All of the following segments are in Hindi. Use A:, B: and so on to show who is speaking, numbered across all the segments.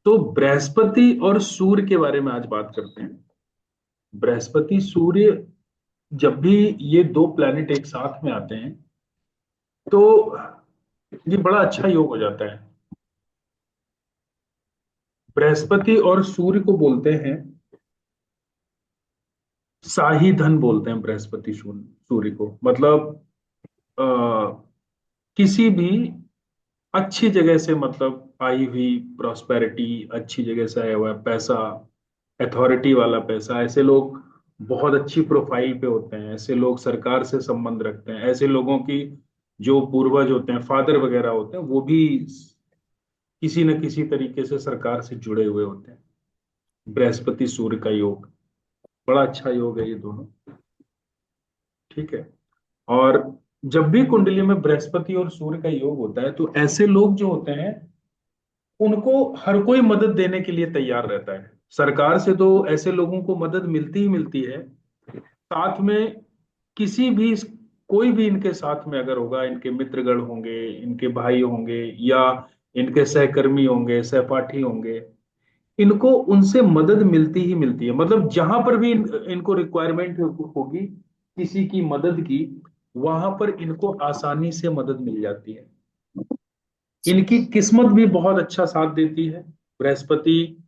A: तो बृहस्पति और सूर्य के बारे में आज बात करते हैं। बृहस्पति सूर्य, जब भी ये दो प्लैनेट एक साथ में आते हैं तो ये बड़ा अच्छा योग हो जाता है। बृहस्पति और सूर्य को बोलते हैं शाही धन, बोलते हैं बृहस्पति सूर्य सूर्य को। मतलब आ, किसी भी अच्छी जगह से, मतलब आई हुई प्रॉस्पेरिटी, अच्छी जगह से आया हुआ है पैसा, अथॉरिटी वाला पैसा, ऐसे लोग बहुत अच्छी प्रोफाइल पे होते हैं। ऐसे लोग सरकार से संबंध रखते हैं। ऐसे लोगों की जो पूर्वज होते हैं, फादर वगैरह होते हैं, वो भी किसी न किसी तरीके से सरकार से जुड़े हुए होते हैं। बृहस्पति सूर्य का योग बड़ा अच्छा योग है, ये दोनों। ठीक है। और जब भी कुंडली में बृहस्पति और सूर्य का योग होता है तो ऐसे लोग जो होते हैं उनको हर कोई मदद देने के लिए तैयार रहता है। सरकार से तो ऐसे लोगों को मदद मिलती ही मिलती है, साथ में किसी भी, कोई भी इनके साथ में अगर होगा, इनके मित्रगण होंगे, इनके भाई होंगे, या इनके सहकर्मी होंगे, सहपाठी होंगे, इनको उनसे मदद मिलती ही मिलती है। मतलब जहां पर भी इनको रिक्वायरमेंट होगी किसी की मदद की, वहां पर इनको आसानी से मदद मिल जाती है। इनकी किस्मत भी बहुत अच्छा साथ देती है। बृहस्पति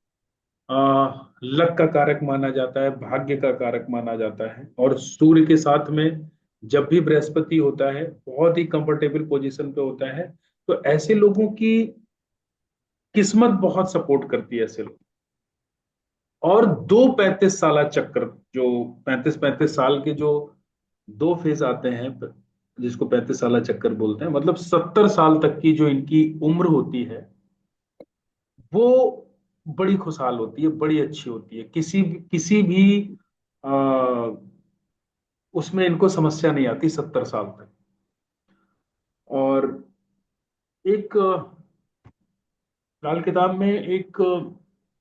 A: आ, लक का कारक माना जाता है, भाग्य का कारक माना जाता है। और सूर्य के साथ में जब भी बृहस्पति होता है, बहुत ही कंफर्टेबल पोजीशन पे होता है। तो ऐसे लोगों की किस्मत बहुत सपोर्ट करती है ऐसे लोग। और दो 35 साल चक्कर, जो 35-35 साल के जो दो फेज आते हैं, जिसको 35 साल चक्कर बोलते हैं, मतलब 70 साल तक की जो इनकी उम्र होती है, वो बड़ी खुशहाल होती है, बड़ी अच्छी होती है। किसी भी आ, उसमें इनको समस्या नहीं आती 70 साल तक। और एक लाल किताब में एक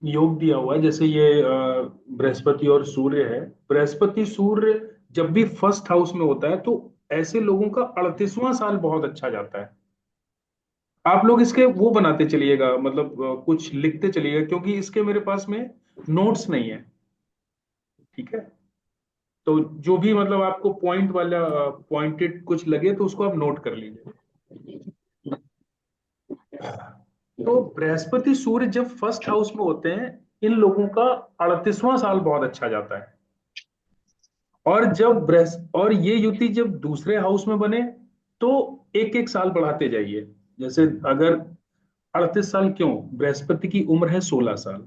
A: योग दिया हुआ है, जैसे ये बृहस्पति और सूर्य है। बृहस्पति सूर्य जब भी फर्स्ट हाउस में होता है तो ऐसे लोगों का 38वां साल बहुत अच्छा जाता है। आप लोग इसके वो बनाते चलिएगा, मतलब कुछ लिखते चलिएगा, क्योंकि इसके मेरे पास में नोट्स नहीं है। ठीक है। तो जो भी मतलब आपको पॉइंट वाला पॉइंटेड कुछ लगे तो उसको आप नोट कर लीजिए। तो बृहस्पति सूर्य जब फर्स्ट हाउस में होते हैं, इन लोगों का 38वां साल बहुत अच्छा जाता है। और जब और ये युति जब दूसरे हाउस में बने तो एक एक साल बढ़ाते जाइए। जैसे अगर 38 साल, क्यों? बृहस्पति की उम्र है 16 साल,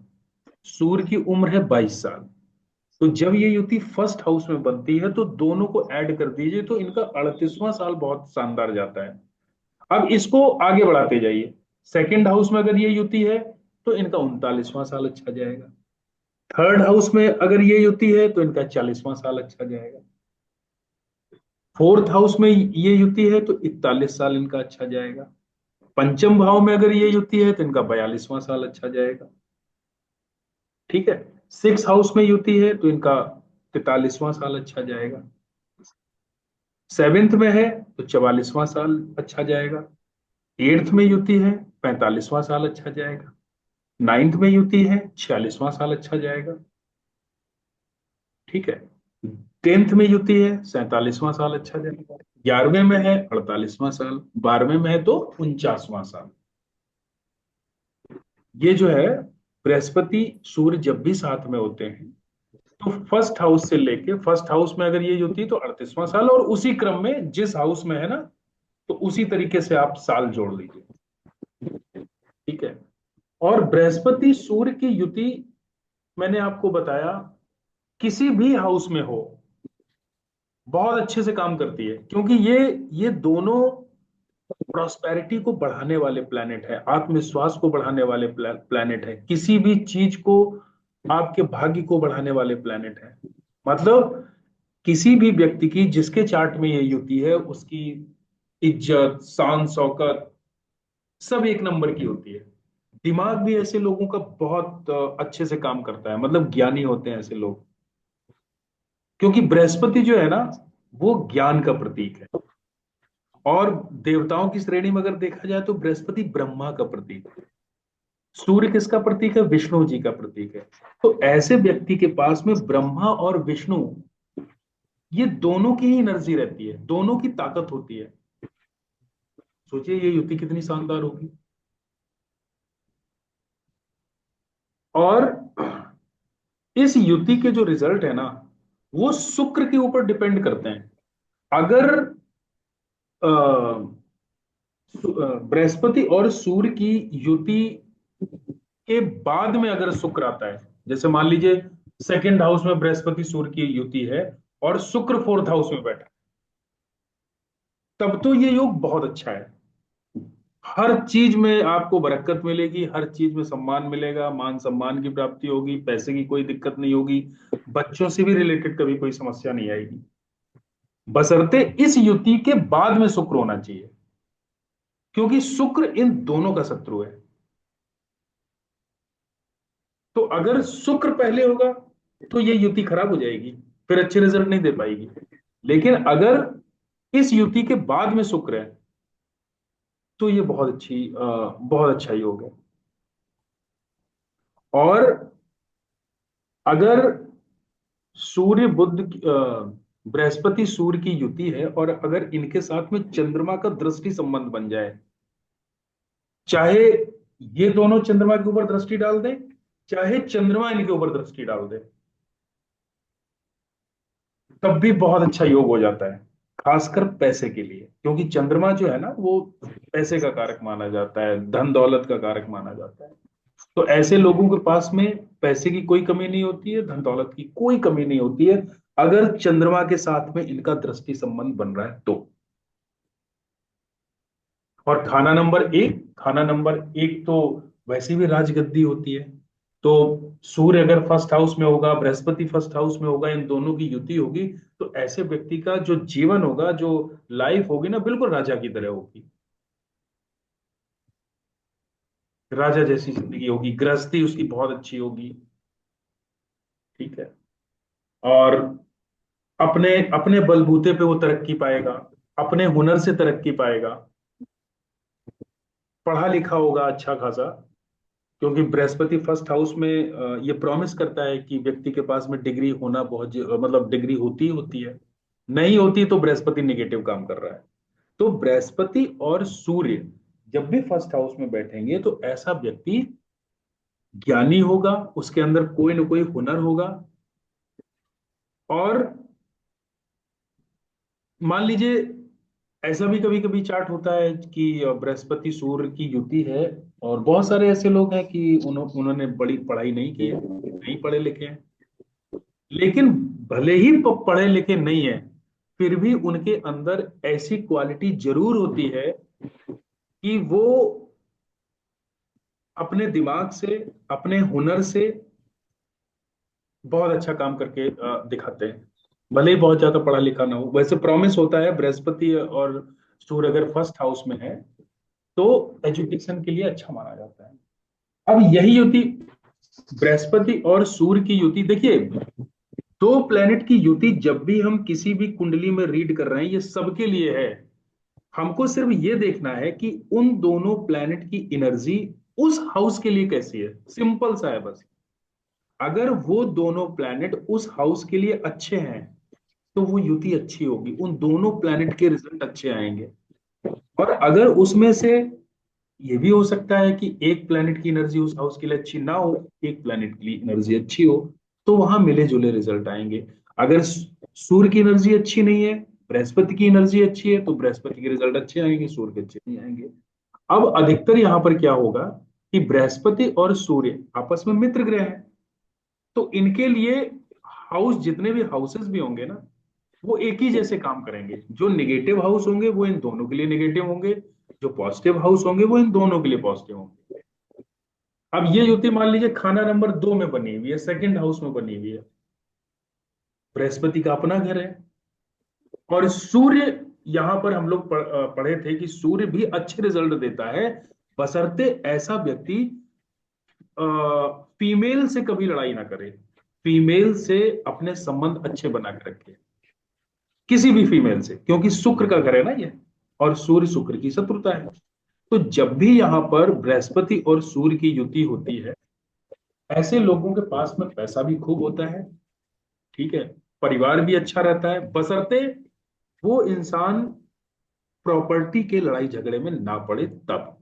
A: सूर्य की उम्र है 22 साल। तो जब ये युति फर्स्ट हाउस में बनती है तो दोनों को ऐड कर दीजिए, तो इनका 38वां साल बहुत शानदार जाता है। अब इसको आगे बढ़ाते जाइए। सेकंड हाउस में अगर ये युति है तो इनका 39वां साल अच्छा जाएगा। थर्ड हाउस में अगर ये युति है तो इनका 40वां साल अच्छा जाएगा। फोर्थ हाउस में ये युति है तो 41 साल इनका अच्छा जाएगा। पंचम भाव में अगर ये युति है तो इनका 42वां साल अच्छा जाएगा। ठीक है। सिक्स हाउस में युति है तो इनका 43वां साल अच्छा जाएगा। सेवेंथ में है तो 44वां साल अच्छा जाएगा। एट्थ में युति है, 45वां साल अच्छा जाएगा। नाइन्थ में युति है, 46वां साल अच्छा जाएगा। ठीक है। टेंथ में युति है, 47वां साल अच्छा जाएगा। 11वें में है 48वां साल। 12वें में है तो 49वां साल। ये जो है, बृहस्पति सूर्य जब भी साथ में होते हैं तो फर्स्ट हाउस से लेके, फर्स्ट हाउस में अगर ये युति तो 38वां साल, और उसी क्रम में जिस हाउस में है ना, तो उसी तरीके से आप साल जोड़ लीजिए। ठीक है। और बृहस्पति सूर्य की युति, मैंने आपको बताया, किसी भी हाउस में हो बहुत अच्छे से काम करती है, क्योंकि ये दोनों प्रॉस्पेरिटी को बढ़ाने वाले प्लैनेट है, आत्मविश्वास को बढ़ाने वाले प्लैनेट है, किसी भी चीज को, आपके भाग्य को बढ़ाने वाले प्लैनेट है। मतलब किसी भी व्यक्ति की, जिसके चार्ट में ये युति है, उसकी इज्जत, शान शौकत सब एक नंबर की होती है। दिमाग भी ऐसे लोगों का बहुत अच्छे से काम करता है, मतलब ज्ञानी होते हैं ऐसे लोग। क्योंकि बृहस्पति जो है ना, वो ज्ञान का प्रतीक है। और देवताओं की श्रेणी में अगर देखा जाए तो बृहस्पति ब्रह्मा का प्रतीक है। सूर्य किसका प्रतीक है? विष्णु जी का प्रतीक है। तो ऐसे व्यक्ति के पास में ब्रह्मा और विष्णु, ये दोनों की ही एनर्जी रहती है, दोनों की ताकत होती है। सोचिए ये युति कितनी शानदार होगी। और इस युति के जो रिजल्ट है ना, वो शुक्र के ऊपर डिपेंड करते हैं। अगर अ, बृहस्पति और सूर्य की युति के बाद में अगर शुक्र आता है, जैसे मान लीजिए सेकंड हाउस में बृहस्पति सूर्य की युति है और शुक्र फोर्थ हाउस में बैठा, तब तो ये योग बहुत अच्छा है। हर चीज में आपको बरकत मिलेगी, हर चीज में सम्मान मिलेगा, मान सम्मान की प्राप्ति होगी, पैसे की कोई दिक्कत नहीं होगी, बच्चों से भी रिलेटेड कभी कोई समस्या नहीं आएगी। बशर्ते इस युति के बाद में शुक्र होना चाहिए, क्योंकि शुक्र इन दोनों का शत्रु है। तो अगर शुक्र पहले होगा तो ये युति खराब हो जाएगी, फिर अच्छे रिजल्ट नहीं दे पाएगी। लेकिन अगर इस युति के बाद में शुक्र है तो ये बहुत अच्छा योग है। और अगर सूर्य बुध बृहस्पति सूर्य की युति है और अगर इनके साथ में चंद्रमा का दृष्टि संबंध बन जाए, चाहे ये दोनों चंद्रमा के ऊपर दृष्टि डाल दें, चाहे चंद्रमा इनके ऊपर दृष्टि डाल दे, तब भी बहुत अच्छा योग हो जाता है, खासकर पैसे के लिए। क्योंकि चंद्रमा जो है ना, वो पैसे का कारक माना जाता है, धन दौलत का कारक माना जाता है। तो ऐसे लोगों के पास में पैसे की कोई कमी नहीं होती है, धन दौलत की कोई कमी नहीं होती है, अगर चंद्रमा के साथ में इनका दृष्टि संबंध बन रहा है तो। और खाना नंबर एक तो वैसे भी राजगद्दी होती है। तो सूर्य अगर फर्स्ट हाउस में होगा, बृहस्पति फर्स्ट हाउस में होगा, इन दोनों की युति होगी, तो ऐसे व्यक्ति का जो जीवन होगा, जो लाइफ होगी ना, बिल्कुल राजा की तरह होगी। राजा जैसी जिंदगी होगी, गृहस्थी उसकी बहुत अच्छी होगी। ठीक है। और अपने अपने बलबूते पे वो तरक्की पाएगा, अपने हुनर से तरक्की पाएगा, पढ़ा लिखा होगा अच्छा खासा। क्योंकि बृहस्पति फर्स्ट हाउस में ये प्रॉमिस करता है कि व्यक्ति के पास में डिग्री होना मतलब डिग्री होती ही होती है। नहीं होती तो बृहस्पति निगेटिव काम कर रहा है। तो बृहस्पति और सूर्य जब भी फर्स्ट हाउस में बैठेंगे तो ऐसा व्यक्ति ज्ञानी होगा, उसके अंदर कोई ना कोई हुनर होगा। और मान लीजिए ऐसा भी कभी कभी चार्ट होता है कि बृहस्पति सूर्य की युति है, और बहुत सारे ऐसे लोग हैं कि उन्होंने बड़ी पढ़ाई नहीं की है, नहीं पढ़े लिखे हैं, लेकिन भले ही पढ़े लिखे नहीं है, फिर भी उनके अंदर ऐसी क्वालिटी जरूर होती है कि वो अपने दिमाग से, अपने हुनर से बहुत अच्छा काम करके दिखाते हैं, भले ही बहुत ज्यादा पढ़ा लिखा ना हो। वैसे प्रॉमिस होता है बृहस्पति और सूर्य अगर फर्स्ट हाउस में है तो एजुकेशन के लिए अच्छा माना जाता है। अब यही युति, बृहस्पति और सूर्य की युति, देखिए दो प्लेनेट की युति जब भी हम किसी भी कुंडली में रीड कर रहे हैं, ये सबके लिए है। हमको सिर्फ ये देखना है कि उन दोनों प्लेनेट की एनर्जी उस हाउस के लिए कैसी है, सिंपल सा है बस। अगर वो दोनों प्लैनेट उस हाउस के लिए अच्छे हैं तो वो युति अच्छी होगी, उन दोनों प्लैनेट के रिजल्ट अच्छे आएंगे। और अगर उसमें से ये भी हो सकता है कि एक प्लैनेट की एनर्जी उस हाउस के लिए अच्छी ना हो, एक प्लैनेट की एनर्जी अच्छी हो, तो वहां मिले जुले रिजल्ट आएंगे। अगर सूर्य की एनर्जी अच्छी नहीं है, बृहस्पति की एनर्जी अच्छी है, तो बृहस्पति के रिजल्ट अच्छे आएंगे, सूर्य के अच्छे नहीं आएंगे। अब अधिकतर यहां पर क्या होगा कि बृहस्पति और सूर्य आपस में मित्र ग्रह हैं, तो इनके लिए हाउस, जितने भी हाउसेस भी होंगे ना, वो एक ही जैसे काम करेंगे। जो निगेटिव हाउस होंगे वो इन दोनों के लिए निगेटिव होंगे, जो पॉजिटिव हाउस होंगे वो इन दोनों के लिए पॉजिटिव होंगे। अब ये युति मान लीजिए खाना नंबर 2 में बनी हुई है, सेकंड हाउस में बनी हुई है, बृहस्पति का अपना घर है। और सूर्य, यहां पर हम लोग पढ़े थे कि सूर्य भी अच्छे रिजल्ट देता है, बशर्ते ऐसा व्यक्ति फीमेल से कभी लड़ाई ना करे, फीमेल से अपने संबंध अच्छे बना के रखे, किसी भी फीमेल से, क्योंकि शुक्र का घर है ना ये, और सूर्य शुक्र की शत्रुता है। तो जब भी यहां पर बृहस्पति और सूर्य की युति होती है, ऐसे लोगों के पास में पैसा भी खूब होता है, ठीक है, परिवार भी अच्छा रहता है, बशर्ते वो इंसान प्रॉपर्टी के लड़ाई झगड़े में ना पड़े तब।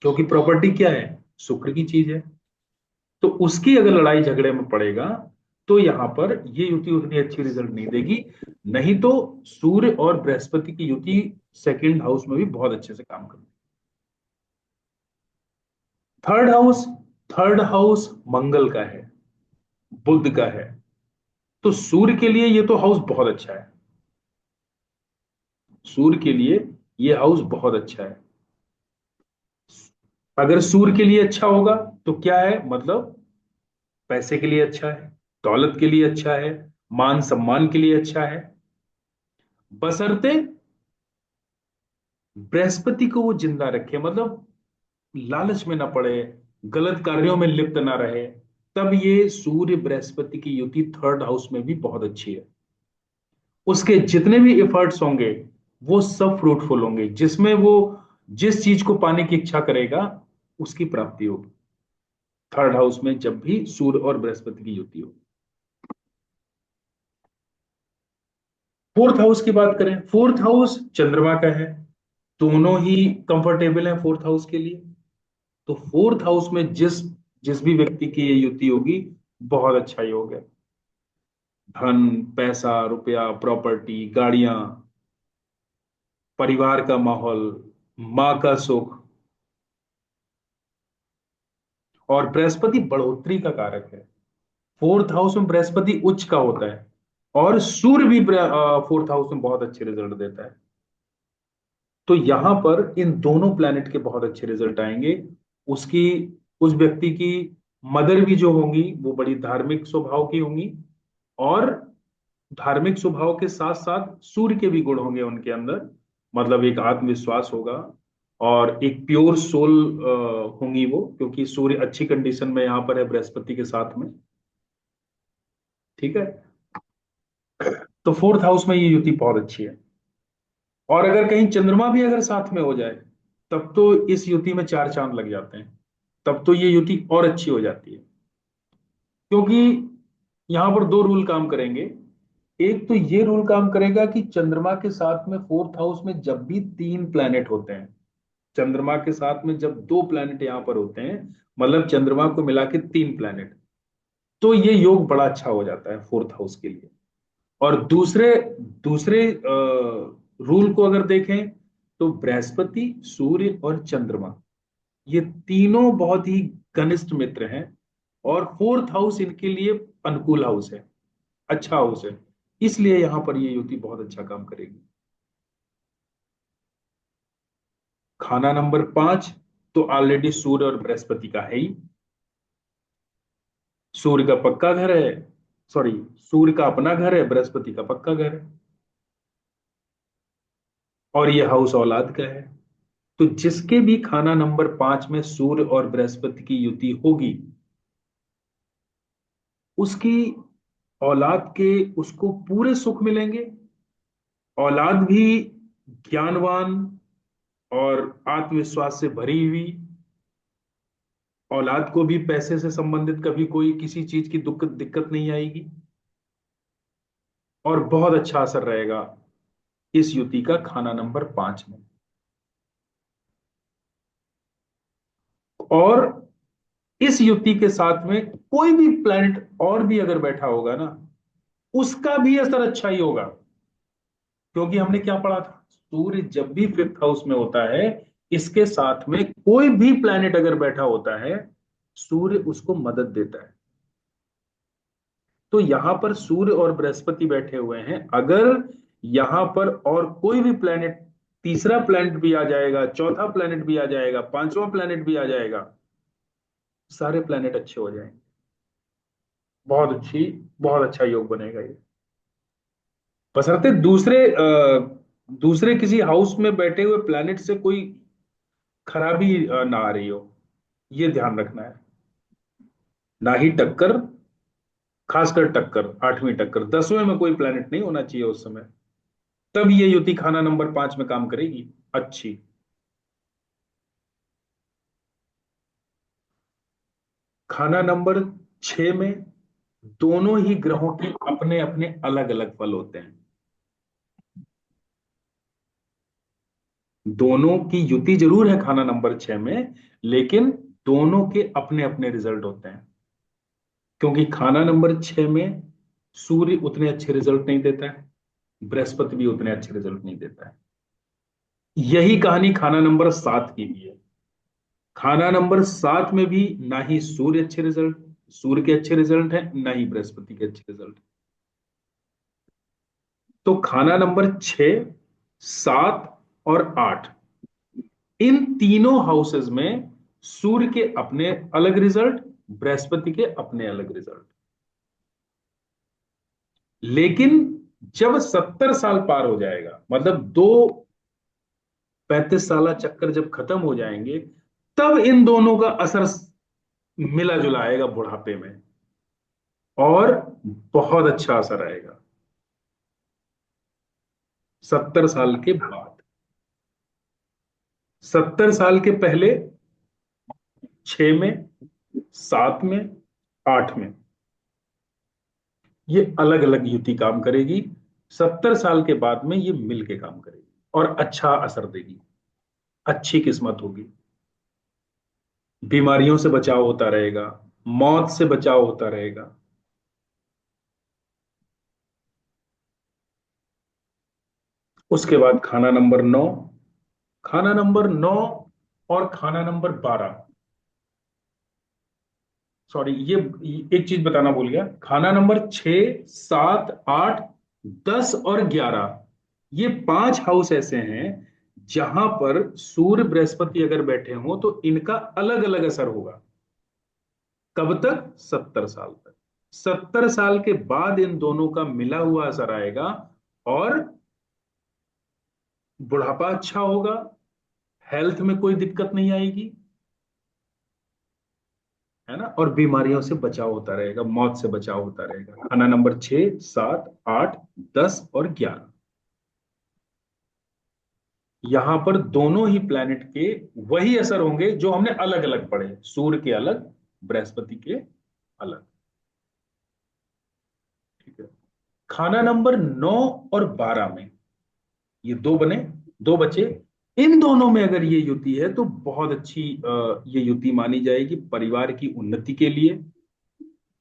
A: क्योंकि प्रॉपर्टी क्या है, शुक्र की चीज है। तो उसकी अगर लड़ाई झगड़े में पड़ेगा तो यहां पर ये युति उतनी अच्छी रिजल्ट नहीं देगी। नहीं तो सूर्य और बृहस्पति की युति सेकंड हाउस में भी बहुत अच्छे से काम करती है। थर्ड हाउस मंगल का है, बुध का है। तो सूर्य के लिए ये तो हाउस बहुत अच्छा है, सूर्य के लिए ये हाउस बहुत अच्छा है। अगर सूर्य के लिए अच्छा होगा तो क्या है, मतलब पैसे के लिए अच्छा है, दौलत के लिए अच्छा है, मान सम्मान के लिए अच्छा है, बशर्ते बृहस्पति को वो जिंदा रखे, मतलब लालच में ना पड़े, गलत कार्यों में लिप्त ना रहे। तब ये सूर्य बृहस्पति की युति थर्ड हाउस में भी बहुत अच्छी है। उसके जितने भी एफर्ट्स होंगे वो सब फ्रूटफुल होंगे, जिसमें वो जिस चीज को पाने की इच्छा करेगा उसकी प्राप्ति होगी। थर्ड हाउस में जब भी सूर्य और बृहस्पति की युति हो। फोर्थ हाउस की बात करें, फोर्थ हाउस चंद्रमा का है। दोनों ही कंफर्टेबल है फोर्थ हाउस के लिए। तो फोर्थ हाउस में जिस जिस भी व्यक्ति की ये युति होगी, बहुत अच्छा योग है। धन, पैसा, रुपया, प्रॉपर्टी, गाड़ियां, परिवार का माहौल, माँ का सुख। और बृहस्पति बढ़ोतरी का कारक है। फोर्थ हाउस में बृहस्पति उच्च का होता है, और सूर्य भी फोर्थ हाउस में बहुत अच्छे रिजल्ट देता है। तो यहां पर इन दोनों प्लैनेट के बहुत अच्छे रिजल्ट आएंगे। उसकी उस व्यक्ति की मदर भी जो होंगी वो बड़ी धार्मिक स्वभाव की होंगी, और धार्मिक स्वभाव के साथ साथ सूर्य के भी गुण होंगे उनके अंदर। मतलब एक आत्मविश्वास होगा, और एक प्योर सोल होंगी वो, क्योंकि सूर्य अच्छी कंडीशन में यहां पर है बृहस्पति के साथ में। ठीक है। तो फोर्थ हाउस में ये युति बहुत अच्छी है। और अगर कहीं चंद्रमा भी अगर साथ में हो जाए, तब तो इस युति में चार चांद लग जाते हैं। तब तो ये युति और अच्छी हो जाती है। क्योंकि यहां पर दो रूल काम करेंगे। एक तो ये रूल काम करेगा कि चंद्रमा के साथ में फोर्थ हाउस में जब भी तीन प्लैनेट होते हैं, चंद्रमा के साथ में जब दो प्लैनेट यहां पर होते हैं, मतलब चंद्रमा को मिला के तीन प्लैनेट, तो ये योग बड़ा अच्छा हो जाता है फोर्थ हाउस के लिए। और दूसरे दूसरे रूल को अगर देखें, तो बृहस्पति, सूर्य और चंद्रमा, ये तीनों बहुत ही घनिष्ठ मित्र हैं। और फोर्थ हाउस इनके लिए अनुकूल हाउस है, अच्छा हाउस है। इसलिए यहां पर ये युति बहुत अच्छा काम करेगी। खाना नंबर 5 तो ऑलरेडी सूर्य और बृहस्पति का है ही। सूर्य का पक्का घर है, सॉरी, सूर्य का अपना घर है, बृहस्पति का पक्का घर है। और ये हाउस औलाद का है। तो जिसके भी खाना नंबर 5 में सूर्य और बृहस्पति की युति होगी, उसकी औलाद के उसको पूरे सुख मिलेंगे। औलाद भी ज्ञानवान और आत्मविश्वास से भरी हुई। औलाद को भी पैसे से संबंधित कभी कोई किसी चीज की दिक्कत दिक्कत नहीं आएगी। और बहुत अच्छा असर रहेगा इस युति का खाना नंबर 5 में। और इस युति के साथ में कोई भी प्लैनेट और भी अगर बैठा होगा ना, उसका भी असर अच्छा ही होगा। क्योंकि हमने क्या पढ़ा था, सूर्य जब भी फिफ्थ हाउस में होता है, इसके साथ में कोई भी प्लैनेट अगर बैठा होता है, सूर्य उसको मदद देता है। तो यहां पर सूर्य और बृहस्पति बैठे हुए हैं, अगर यहां पर और कोई भी प्लैनेट, तीसरा प्लैनेट भी आ जाएगा, चौथा प्लैनेट भी आ जाएगा, पांचवा प्लैनेट भी आ जाएगा, सारे प्लैनेट अच्छे हो जाएंगे। बहुत अच्छी, बहुत अच्छा योग बनेगा ये। बशर्ते दूसरे किसी हाउस में बैठे हुए प्लैनेट से कोई खराबी ना आ रही हो, ये ध्यान रखना है। ना ही टक्कर, खासकर टक्कर, आठवीं टक्कर, 10वें में कोई प्लैनेट नहीं होना चाहिए उस समय। तब ये युति खाना नंबर 5 में काम करेगी अच्छी। खाना नंबर 6 में दोनों ही ग्रहों के अपने अपने अलग अलग फल होते हैं। दोनों की युति जरूर है खाना नंबर 6 में, लेकिन दोनों के अपने अपने रिजल्ट होते हैं। क्योंकि खाना नंबर 6 में सूर्य उतने अच्छे रिजल्ट नहीं देता है, बृहस्पति भी उतने अच्छे रिजल्ट नहीं देता है। यही कहानी खाना नंबर 7 की भी है। खाना नंबर 7 में भी ना ही सूर्य के अच्छे रिजल्ट है, ना ही बृहस्पति के अच्छे रिजल्ट। तो खाना नंबर 6, 7 और 8, इन तीनों हाउसेस में सूर्य के अपने अलग रिजल्ट, बृहस्पति के अपने अलग रिजल्ट। लेकिन जब 70 साल पार हो जाएगा, मतलब दो 35 साल चक्कर जब खत्म हो जाएंगे, तब इन दोनों का असर मिला जुला आएगा बुढ़ापे में, और बहुत अच्छा असर आएगा 70 साल के बाद। 70 साल के पहले 6 में, 7 में, 8 में ये अलग अलग युति काम करेगी। 70 साल के बाद में ये मिल के काम करेगी और अच्छा असर देगी, अच्छी किस्मत होगी, बीमारियों से बचाव होता रहेगा, मौत से बचाव होता रहेगा। उसके बाद खाना नंबर 9, खाना नंबर 9 और खाना नंबर 12, सॉरी ये एक चीज बताना भूल गया। खाना नंबर 6, 7, 8, 10 और 11, ये 5 हाउस ऐसे हैं जहां पर सूर्य बृहस्पति अगर बैठे हों तो इनका अलग अलग असर होगा। कब तक? 70 साल तक। 70 साल के बाद इन दोनों का मिला हुआ असर आएगा, और बुढ़ापा अच्छा होगा, हेल्थ में कोई दिक्कत नहीं आएगी, है ना, और बीमारियों से बचाव होता रहेगा, मौत से बचाव होता रहेगा। खाना नंबर 6, 7, 8, 10 और 11, यहां पर दोनों ही प्लैनेट के वही असर होंगे जो हमने अलग अलग पढ़े, सूर्य के अलग, बृहस्पति के अलग। ठीक है। खाना नंबर 9 और 12 में ये दो बने, दो बचे। इन दोनों में अगर ये युति है तो बहुत अच्छी ये युति मानी जाएगी परिवार की उन्नति के लिए,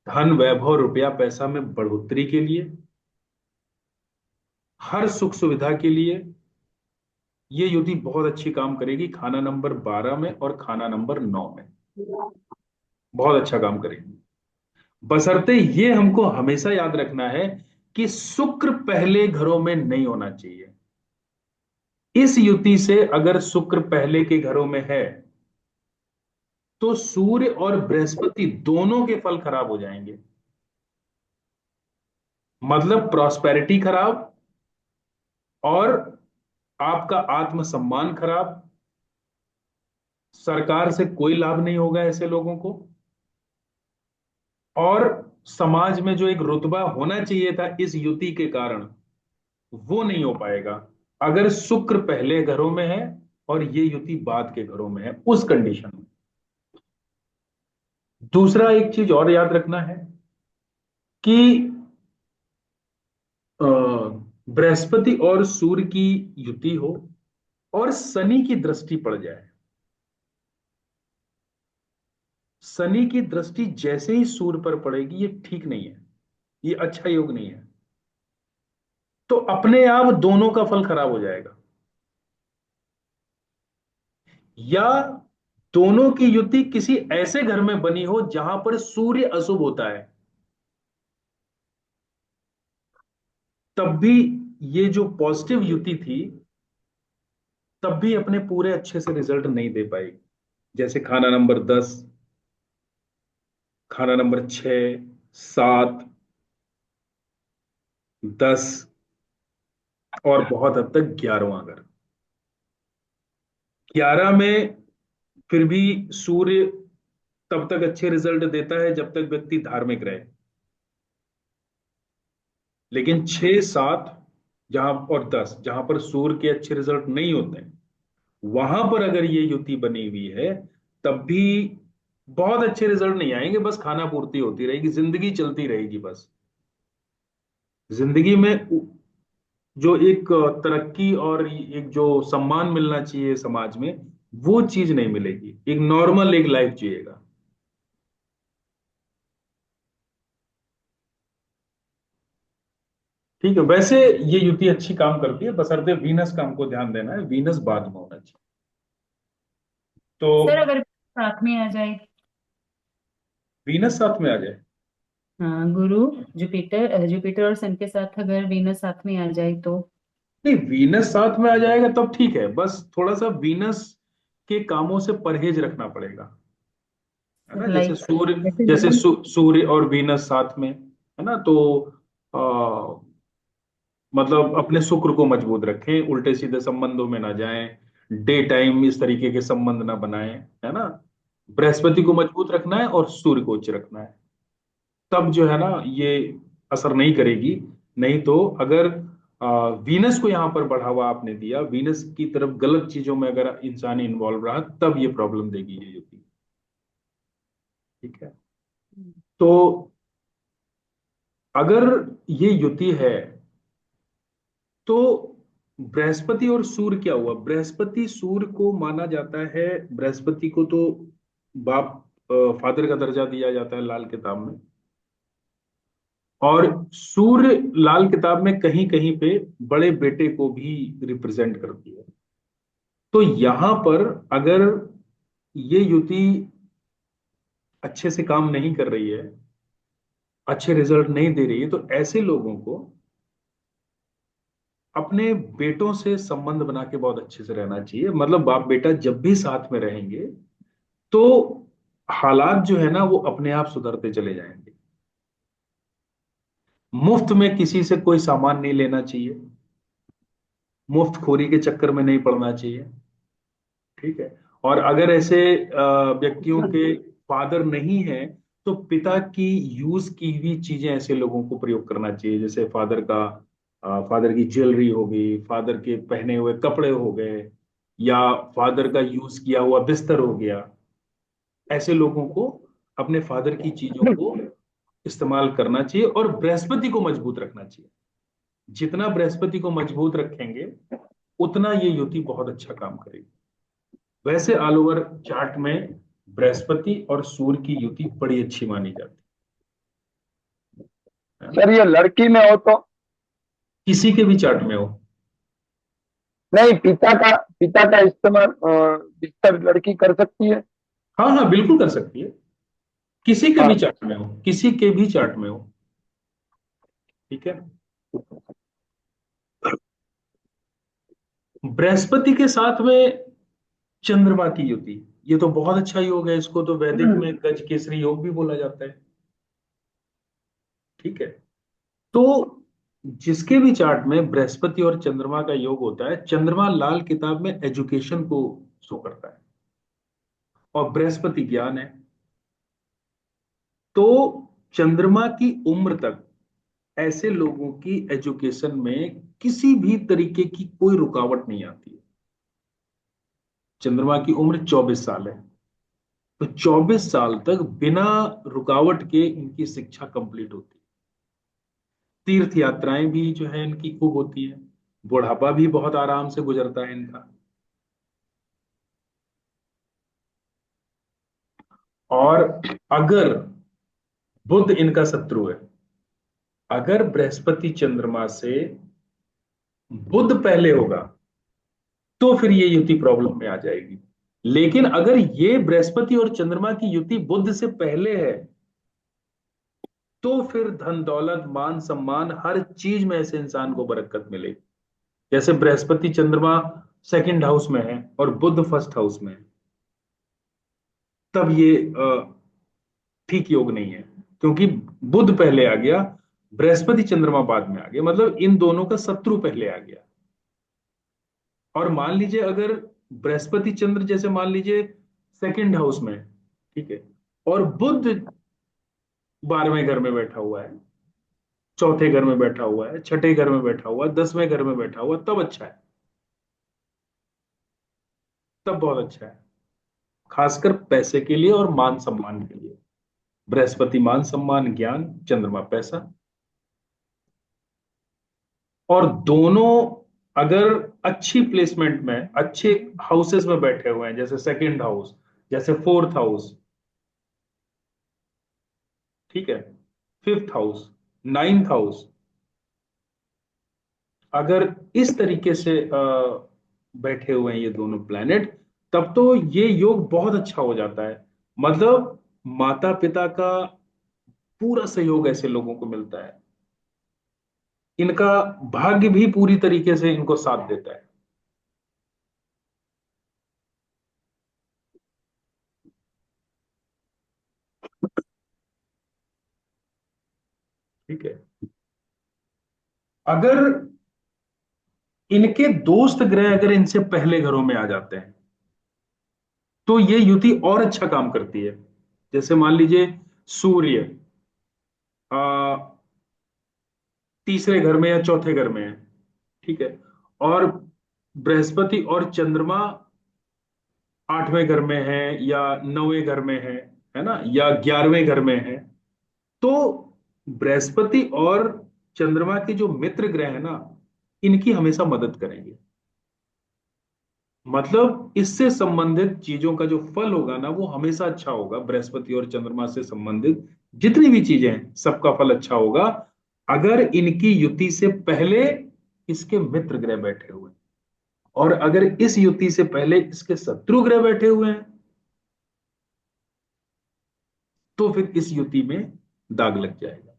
A: धन वैभव रुपया पैसा में बढ़ोतरी के लिए, हर सुख सुविधा के लिए ये युति बहुत अच्छी काम करेगी खाना नंबर 12 में और खाना नंबर 9 में, बहुत अच्छा काम करेगी। बशर्ते ये हमको हमेशा याद रखना है कि शुक्र पहले घरों में नहीं होना चाहिए। इस युति से अगर शुक्र पहले के घरों में है तो सूर्य और बृहस्पति दोनों के फल खराब हो जाएंगे। मतलब प्रॉस्पेरिटी खराब, और आपका आत्मसम्मान खराब, सरकार से कोई लाभ नहीं होगा ऐसे लोगों को, और समाज में जो एक रुतबा होना चाहिए था इस युति के कारण, वो नहीं हो पाएगा अगर शुक्र पहले घरों में है और ये युति बाद के घरों में है, उस कंडीशन में। दूसरा एक चीज और याद रखना है कि अ, बृहस्पति और सूर्य की युति हो और शनि की दृष्टि पड़ जाए, शनि की दृष्टि जैसे ही सूर्य पर पड़ेगी ये ठीक नहीं है, ये अच्छा योग नहीं है, तो अपने आप दोनों का फल खराब हो जाएगा। या दोनों की युति किसी ऐसे घर में बनी हो जहां पर सूर्य अशुभ होता है, तब भी ये जो पॉजिटिव युति थी तब भी अपने पूरे अच्छे से रिजल्ट नहीं दे पाई। जैसे खाना नंबर 10, खाना नंबर 6, 7, 10 और बहुत हद तक 11वां घर। 11 में फिर भी सूर्य तब तक अच्छे रिजल्ट देता है जब तक व्यक्ति धार्मिक रहे, लेकिन 6, 7 जहां और 10 जहां पर सूर्य के अच्छे रिजल्ट नहीं होते हैं, वहां पर अगर ये युति बनी हुई है तब भी बहुत अच्छे रिजल्ट नहीं आएंगे, बस खाना पूर्ति होती रहेगी, जिंदगी चलती रहेगी बस। जिंदगी में जो एक तरक्की और एक जो सम्मान मिलना चाहिए समाज में, वो चीज नहीं मिलेगी। एक नॉर्मल एक लाइफ जिएगा। ठीक है, वैसे ये युति अच्छी काम करती है, बशर्ते वीनस का हमको ध्यान देना है, वीनस बाद में होना चाहिए। तो
B: सर अगर साथ में आ जाए।
A: वीनस साथ में आ जाए।
B: हाँ, गुरु जुपिटर, जुपिटर और सन के साथ अगर वीनस साथ में आ जाए तो।
A: नहीं, वीनस साथ में आ जाएगा तब ठीक है, बस थोड़ा सा वीनस के कामों से परहेज रखना पड़ेगा, है ना। जैसे
B: लाइक
A: सूर्य,
B: जैसे
A: जैसे सूर्य और वीनस साथ में, है ना, तो आ, मतलब अपने शुक्र को मजबूत रखें, उल्टे सीधे संबंधों में ना जाएं, डे टाइम इस तरीके के संबंध ना बनाएं, है ना। बृहस्पति को मजबूत रखना है और सूर्य को उच्च रखना है, तब जो है ना ये असर नहीं करेगी। नहीं तो अगर वीनस को यहां पर बढ़ावा आपने दिया, वीनस की तरफ गलत चीजों में अगर इंसान इन्वॉल्व रहा, तब ये प्रॉब्लम देगी ये युति। ठीक है। तो अगर ये युति है, तो बृहस्पति और सूर्य क्या हुआ? बृहस्पति सूर्य को माना जाता है, बृहस्पति को तो बाप, फादर का दर्जा दिया जाता है लाल किताब में। और सूर्य लाल किताब में कहीं कहीं पे बड़े बेटे को भी रिप्रेजेंट करती है। तो यहां पर अगर ये युति अच्छे से काम नहीं कर रही है, अच्छे रिजल्ट नहीं दे रही है, तो ऐसे लोगों को अपने बेटों से संबंध बना के बहुत अच्छे से रहना चाहिए। मतलब बाप बेटा जब भी साथ में रहेंगे, तो हालात जो है ना वो अपने आप सुधरते चले जाएंगे। मुफ्त में किसी से कोई सामान नहीं लेना चाहिए, मुफ्त खोरी के चक्कर में नहीं पड़ना चाहिए। ठीक है। और अगर ऐसे व्यक्तियों के फादर नहीं है, तो पिता की यूज की हुई चीजें ऐसे लोगों को प्रयोग करना चाहिए। जैसे फादर की ज्वेलरी हो गई, फादर के पहने हुए कपड़े हो गए, या फादर का यूज किया हुआ बिस्तर हो गया। ऐसे लोगों को अपने फादर की चीजों को इस्तेमाल करना चाहिए, और बृहस्पति को मजबूत रखना चाहिए। जितना बृहस्पति को मजबूत रखेंगे, उतना ये युति बहुत अच्छा काम करेगी। वैसे ऑल ओवर चार्ट में बृहस्पति और सूर्य की युति बड़ी अच्छी मानी जाती है ना।
C: सर ये लड़की में हो तो?
A: किसी के भी चार्ट में हो।
C: नहीं, पिता का इस्तेमाल बिस्तर लड़की कर सकती है?
A: हाँ हाँ, बिल्कुल कर सकती है, किसी के भी
C: हाँ।
A: चार्ट में हो, किसी के भी चार्ट में हो। ठीक है। बृहस्पति के साथ में चंद्रमा की युति, ये तो बहुत अच्छा योग है, इसको तो वैदिक में गज केसरी योग भी बोला जाता है। ठीक है। तो जिसके भी चार्ट में बृहस्पति और चंद्रमा का योग होता है, चंद्रमा लाल किताब में एजुकेशन को शो करता है, और बृहस्पति ज्ञान है। तो चंद्रमा की उम्र तक ऐसे लोगों की एजुकेशन में किसी भी तरीके की कोई रुकावट नहीं आती है। चंद्रमा की उम्र 24 साल है, तो 24 साल तक बिना रुकावट के इनकी शिक्षा कंप्लीट होती है। तीर्थ यात्राएं भी जो है इनकी खूब होती है, बुढ़ापा भी बहुत आराम से गुजरता है इनका। और अगर बुध इनका शत्रु है, अगर बृहस्पति चंद्रमा से बुध पहले होगा, तो फिर ये युति प्रॉब्लम में आ जाएगी। लेकिन अगर ये बृहस्पति और चंद्रमा की युति बुध से पहले है, तो फिर धन दौलत मान सम्मान हर चीज में ऐसे इंसान को बरकत मिलेगी। जैसे बृहस्पति चंद्रमा सेकंड हाउस में है और बुध फर्स्ट हाउस में है, तब ये ठीक योग नहीं है, क्योंकि बुध पहले आ गया, बृहस्पति चंद्रमा बाद में आ गया, मतलब इन दोनों का शत्रु पहले आ गया। और मान लीजिए अगर बृहस्पति चंद्र जैसे मान लीजिए सेकंड हाउस में, ठीक है, और बुध 12वें घर में बैठा हुआ है, चौथे घर में बैठा हुआ है, छठे घर में बैठा हुआ है, 10वें घर में बैठा हुआ है, तब अच्छा है, तब बहुत अच्छा है। खासकर पैसे के लिए और मान सम्मान के लिए। बृहस्पति मान सम्मान ज्ञान, चंद्रमा पैसा। और दोनों अगर अच्छी प्लेसमेंट में अच्छे हाउसेस में बैठे हुए हैं, जैसे सेकंड हाउस, जैसे फोर्थ हाउस, ठीक है, फिफ्थ हाउस, नाइन्थ हाउस, अगर इस तरीके से बैठे हुए हैं ये दोनों प्लैनेट, तब तो ये योग बहुत अच्छा हो जाता है। मतलब माता पिता का पूरा सहयोग ऐसे लोगों को मिलता है, इनका भाग्य भी पूरी तरीके से इनको साथ देता है। ठीक है। अगर इनके दोस्त ग्रह अगर इनसे पहले घरों में आ जाते हैं तो ये युति और अच्छा काम करती है। जैसे मान लीजिए सूर्य आ, तीसरे घर में या चौथे घर में है, ठीक है, और बृहस्पति और चंद्रमा आठवें घर में है या नौवें घर में है ना, या 11वें घर में है, तो बृहस्पति और चंद्रमा के जो मित्र ग्रह है ना, इनकी हमेशा मदद करेंगे। मतलब इससे संबंधित चीजों का जो फल होगा ना वो हमेशा अच्छा होगा। बृहस्पति और चंद्रमा से संबंधित जितनी भी चीजें हैं सबका फल अच्छा होगा, अगर इनकी युति से पहले इसके मित्र ग्रह बैठे हुए हैं। और अगर इस युति से पहले इसके शत्रु ग्रह बैठे हुए हैं तो फिर इस युति में दाग लग जाएगा।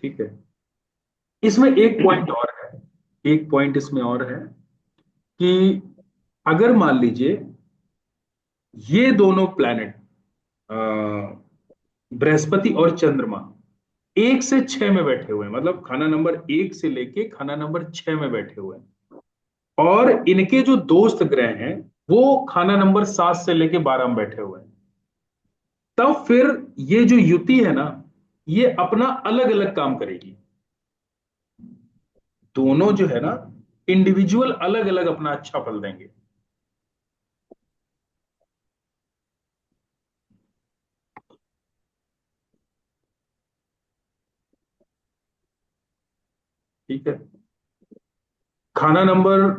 A: ठीक है। इसमें एक पॉइंट और है, एक पॉइंट इसमें और है कि अगर मान लीजिए ये दोनों प्लैनेट बृहस्पति और चंद्रमा 1 से 6 में बैठे हुए हैं, मतलब खाना नंबर 1 से लेके खाना नंबर 6 में बैठे हुए हैं, और इनके जो दोस्त ग्रह हैं वो खाना नंबर 7 से लेके 12 में बैठे हुए हैं, तब फिर ये जो युति है ना ये अपना अलग अलग काम करेगी। दोनों जो है ना इंडिविजुअल अलग अलग अपना अच्छा फल देंगे। ठीक है। खाना नंबर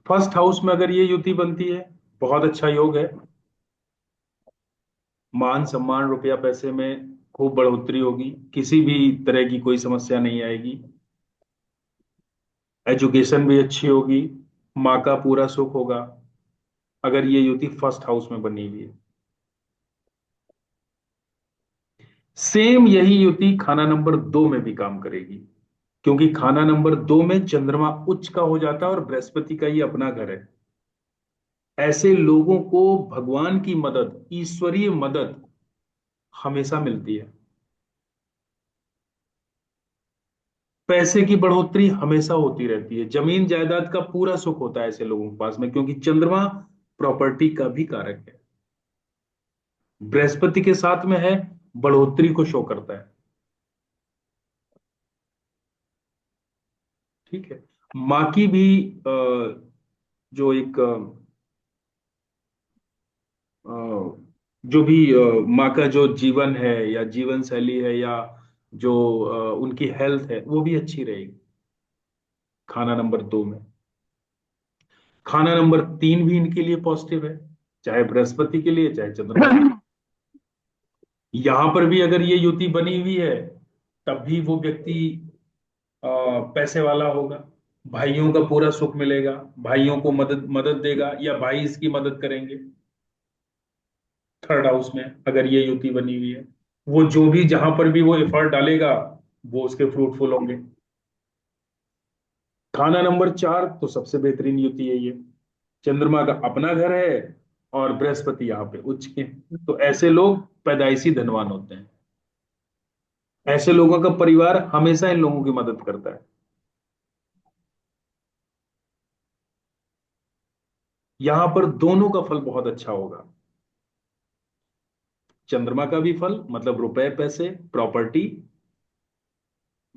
A: फर्स्ट हाउस में अगर ये युति बनती है, बहुत अच्छा योग है। मान सम्मान रुपया पैसे में खूब बढ़ोतरी होगी, किसी भी तरह की कोई समस्या नहीं आएगी। एजुकेशन भी अच्छी होगी, माँ का पूरा सुख होगा अगर ये युति फर्स्ट हाउस में बनी हुई है। सेम यही युति खाना नंबर 2 में भी काम करेगी, क्योंकि खाना नंबर 2 में चंद्रमा उच्च का हो जाता है और बृहस्पति का ही अपना घर है। ऐसे लोगों को भगवान की मदद, ईश्वरीय मदद हमेशा मिलती है। पैसे की बढ़ोतरी हमेशा होती रहती है, जमीन जायदाद का पूरा सुख होता है ऐसे लोगों के पास में, क्योंकि चंद्रमा प्रॉपर्टी का भी कारक है, बृहस्पति के साथ में है, बढ़ोतरी को शो करता है। ठीक है। माँ की भी जो एक जो भी माँ का जो जीवन है या जीवन शैली है या जो उनकी हेल्थ है वो भी अच्छी रहेगी खाना नंबर 2 में। खाना नंबर 3 भी इनके लिए पॉजिटिव है, चाहे बृहस्पति के लिए चाहे चंद्रमा के लिए। यहां पर भी अगर ये युति बनी हुई है तब भी वो व्यक्ति पैसे वाला होगा, भाइयों का पूरा सुख मिलेगा, भाइयों को मदद मदद देगा या भाई इसकी मदद करेंगे। थर्ड हाउस में अगर ये युति बनी हुई है, वो जो भी जहां पर भी वो एफर्ट डालेगा वो उसके फ्रूटफुल होंगे। खाना नंबर 4 तो सबसे बेहतरीन युति है ये, चंद्रमा का अपना घर है और बृहस्पति यहाँ पे उच्च के, तो ऐसे लोग पैदाइशी धनवान होते हैं। ऐसे लोगों का परिवार हमेशा इन लोगों की मदद करता है। यहां पर दोनों का फल बहुत अच्छा होगा, चंद्रमा का भी फल मतलब रुपए पैसे प्रॉपर्टी,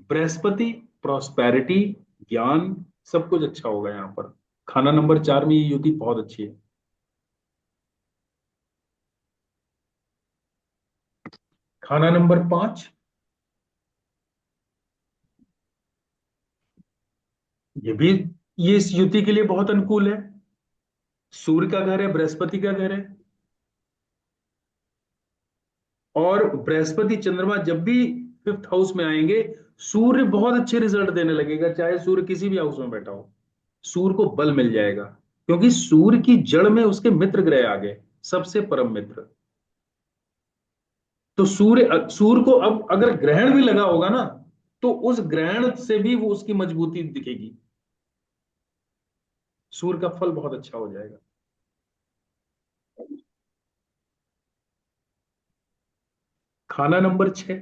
A: बृहस्पति प्रॉस्पेरिटी ज्ञान, सब कुछ अच्छा होगा यहाँ पर। खाना नंबर 4 में ये युति बहुत अच्छी है। खाना नंबर 5, ये भी, ये इस युति के लिए बहुत अनुकूल है। सूर्य का घर है, बृहस्पति का घर है, और बृहस्पति चंद्रमा जब भी फिफ्थ हाउस में आएंगे, सूर्य बहुत अच्छे रिजल्ट देने लगेगा, चाहे सूर्य किसी भी हाउस में बैठा हो। सूर्य को बल मिल जाएगा, क्योंकि सूर्य की जड़ में उसके मित्र ग्रह आ गए, सबसे परम मित्र। तो सूर्य को अब अगर ग्रहण भी लगा होगा ना, तो उस ग्रहण से भी वो उसकी मजबूती दिखेगी। सूर्य का फल बहुत अच्छा हो जाएगा। खाना नंबर 6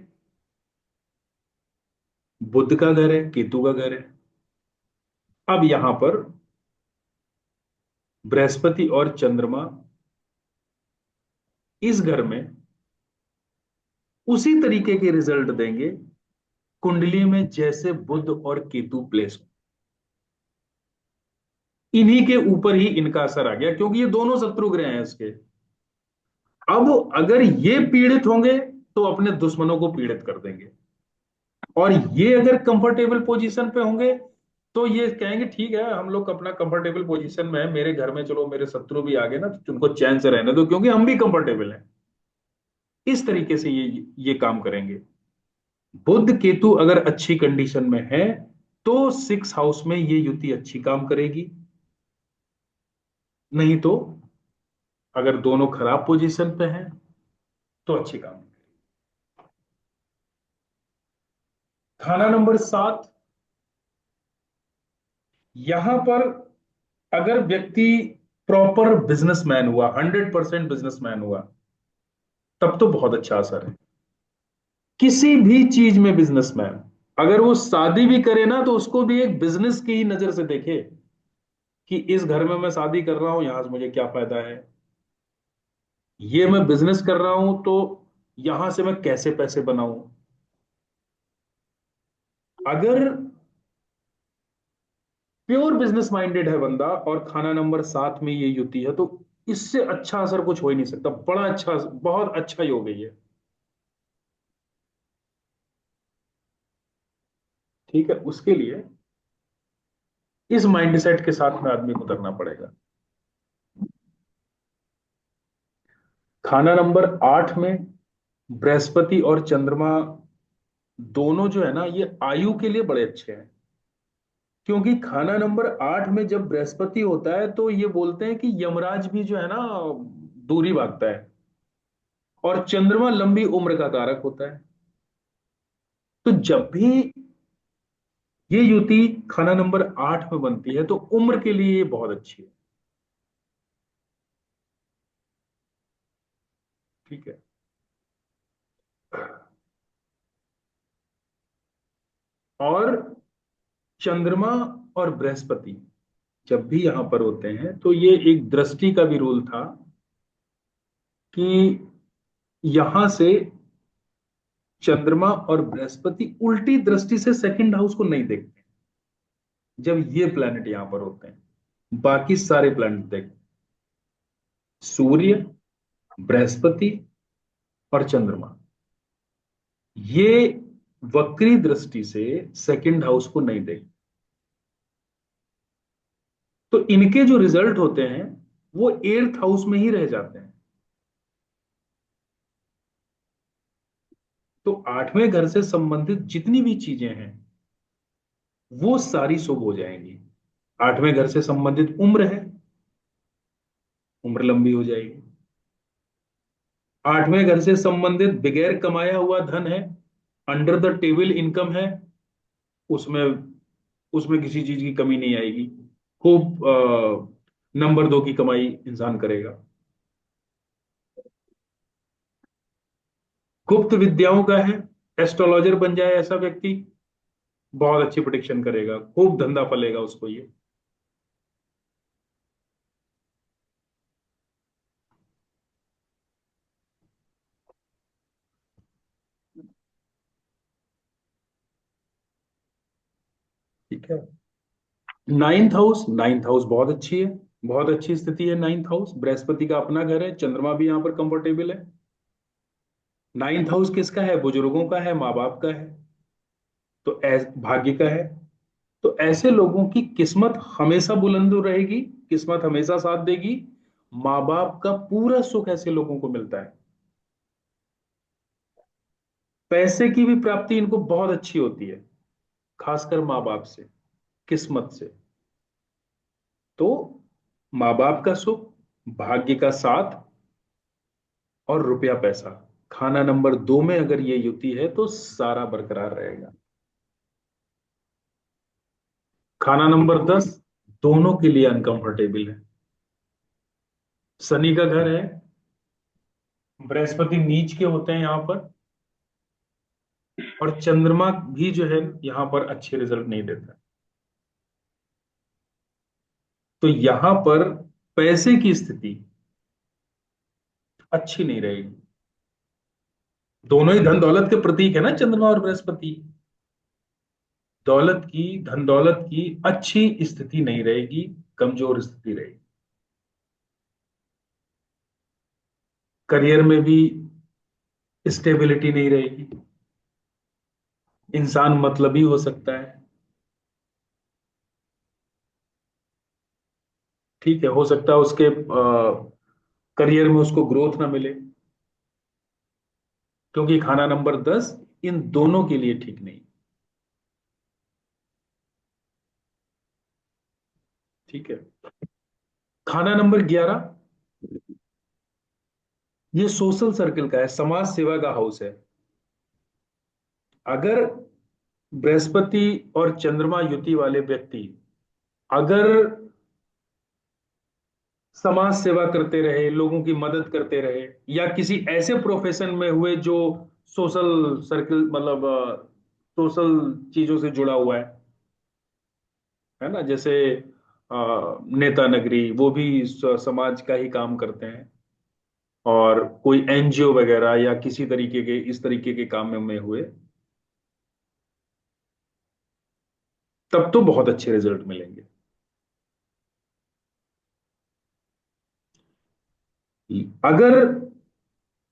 A: बुध का घर है, केतु का घर है। अब यहां पर बृहस्पति और चंद्रमा इस घर में उसी तरीके के रिजल्ट देंगे, कुंडली में जैसे बुध और केतु प्लेस हो। इन्हीं के ऊपर ही इनका असर आ गया, क्योंकि ये दोनों शत्रु ग्रह हैं इसके। अब अगर ये पीड़ित होंगे तो अपने दुश्मनों को पीड़ित कर देंगे, और ये अगर कंफर्टेबल पोजीशन पे होंगे तो ये कहेंगे ठीक है, हम लोग अपना कंफर्टेबल पोजीशन में है, मेरे घर में चलो मेरे शत्रु भी आ गए ना, तो उनको चैन से रहने दो, क्योंकि हम भी कंफर्टेबल हैं। इस तरीके से ये काम करेंगे। बुध केतु अगर अच्छी कंडीशन में है तो सिक्स हाउस में ये युति अच्छी काम करेगी। नहीं तो अगर दोनों खराब पोजीशन पे हैं तो अच्छी काम नहीं करेगी। खाना नंबर 7, यहां पर अगर व्यक्ति प्रॉपर बिजनेसमैन हुआ, 100% बिजनेसमैन हुआ, तब तो बहुत अच्छा असर है। किसी भी चीज में बिजनेसमैन, अगर वो शादी भी करे ना तो उसको भी एक बिजनेस की ही नजर से देखे, कि इस घर में मैं शादी कर रहा हूं, यहां से मुझे क्या फायदा है, ये मैं बिजनेस कर रहा हूं तो यहां से मैं कैसे पैसे बनाऊं। अगर प्योर बिजनेस माइंडेड है बंदा और खाना नंबर 7 में ये युति है, तो इससे अच्छा असर कुछ हो ही नहीं सकता। बड़ा अच्छा, बहुत अच्छा योग है ये। ठीक है, उसके लिए इस माइंडसेट के साथ में आदमी को उतरना पड़ेगा। खाना नंबर 8 में बृहस्पति और चंद्रमा दोनों जो है ना, ये आयु के लिए बड़े अच्छे हैं। क्योंकि खाना नंबर 8 में जब बृहस्पति होता है तो ये बोलते हैं कि यमराज भी जो है ना, दूरी भागता है। और चंद्रमा लंबी उम्र का कारक होता है। तो जब भी ये युति खाना नंबर 8 में बनती है तो उम्र के लिए ये बहुत अच्छी है। ठीक है। और चंद्रमा और बृहस्पति जब भी यहां पर होते हैं तो ये एक दृष्टि का भी रूल था, कि यहां से चंद्रमा और बृहस्पति उल्टी दृष्टि से सेकंड हाउस को नहीं देखते जब ये प्लैनेट यहां पर होते हैं। बाकी सारे प्लैनेट देखते, सूर्य, बृहस्पति और चंद्रमा, ये वक्री दृष्टि से सेकंड हाउस को नहीं देखते। तो इनके जो रिजल्ट होते हैं वो एट्थ हाउस में ही रह जाते हैं। तो 8वें घर से संबंधित जितनी भी चीजें हैं वो सारी शुभ हो जाएंगी। 8वें घर से संबंधित उम्र है, उम्र लंबी हो जाएगी। 8वें घर से संबंधित बगैर कमाया हुआ धन है, अंडर द टेबल इनकम है, उसमें उसमें किसी चीज की कमी नहीं आएगी। खूब नंबर 2 की कमाई इंसान करेगा। गुप्त विद्याओं का है, एस्ट्रोलॉजर बन जाए ऐसा व्यक्ति, बहुत अच्छी प्रिडिक्शन करेगा, खूब धंधा फलेगा उसको ये। ठीक है। नाइन्थ हाउस बहुत अच्छी है, बहुत अच्छी स्थिति है। नाइन्थ हाउस बृहस्पति का अपना घर है, चंद्रमा भी यहां पर कंफर्टेबल है। नाइन्थ हाउस किसका है? बुजुर्गों का है, माँ बाप का है, तो भाग्य का है। तो ऐसे लोगों की किस्मत हमेशा बुलंद रहेगी, किस्मत हमेशा साथ देगी। माँ बाप का पूरा सुख ऐसे लोगों को मिलता है। पैसे की भी प्राप्ति इनको बहुत अच्छी होती है, खासकर माँ बाप से, किस्मत से। तो माँ बाप का सुख, भाग्य का साथ और रुपया पैसा, खाना नंबर 2 में अगर ये युति है तो सारा बरकरार रहेगा। खाना नंबर 10 दोनों के लिए अनकंफर्टेबल है। शनि का घर है, बृहस्पति नीच के होते हैं यहां पर, और चंद्रमा भी जो है यहां पर अच्छे रिजल्ट नहीं देता। तो यहां पर पैसे की स्थिति अच्छी नहीं रहेगी। दोनों ही धन दौलत के प्रतीक है ना, चंद्रमा और बृहस्पति। दौलत की, धन दौलत की अच्छी स्थिति नहीं रहेगी, कमजोर स्थिति रहेगी। करियर में भी स्टेबिलिटी नहीं रहेगी, इंसान मतलबी हो सकता है। ठीक है, हो सकता है उसके करियर में उसको ग्रोथ ना मिले, क्योंकि खाना नंबर 10 इन दोनों के लिए ठीक नहीं। ठीक है। खाना नंबर 11 ये सोशल सर्कल का है, समाज सेवा का हाउस है। अगर बृहस्पति और चंद्रमा युति वाले व्यक्ति अगर समाज सेवा करते रहे, लोगों की मदद करते रहे, या किसी ऐसे प्रोफेशन में हुए जो सोशल सर्कल मतलब सोशल चीजों से जुड़ा हुआ है ना, जैसे नेता नगरी, वो भी समाज का ही काम करते हैं, और कोई एनजीओ वगैरह या किसी तरीके के इस तरीके के काम में हुए, तब तो बहुत अच्छे रिजल्ट मिलेंगे। अगर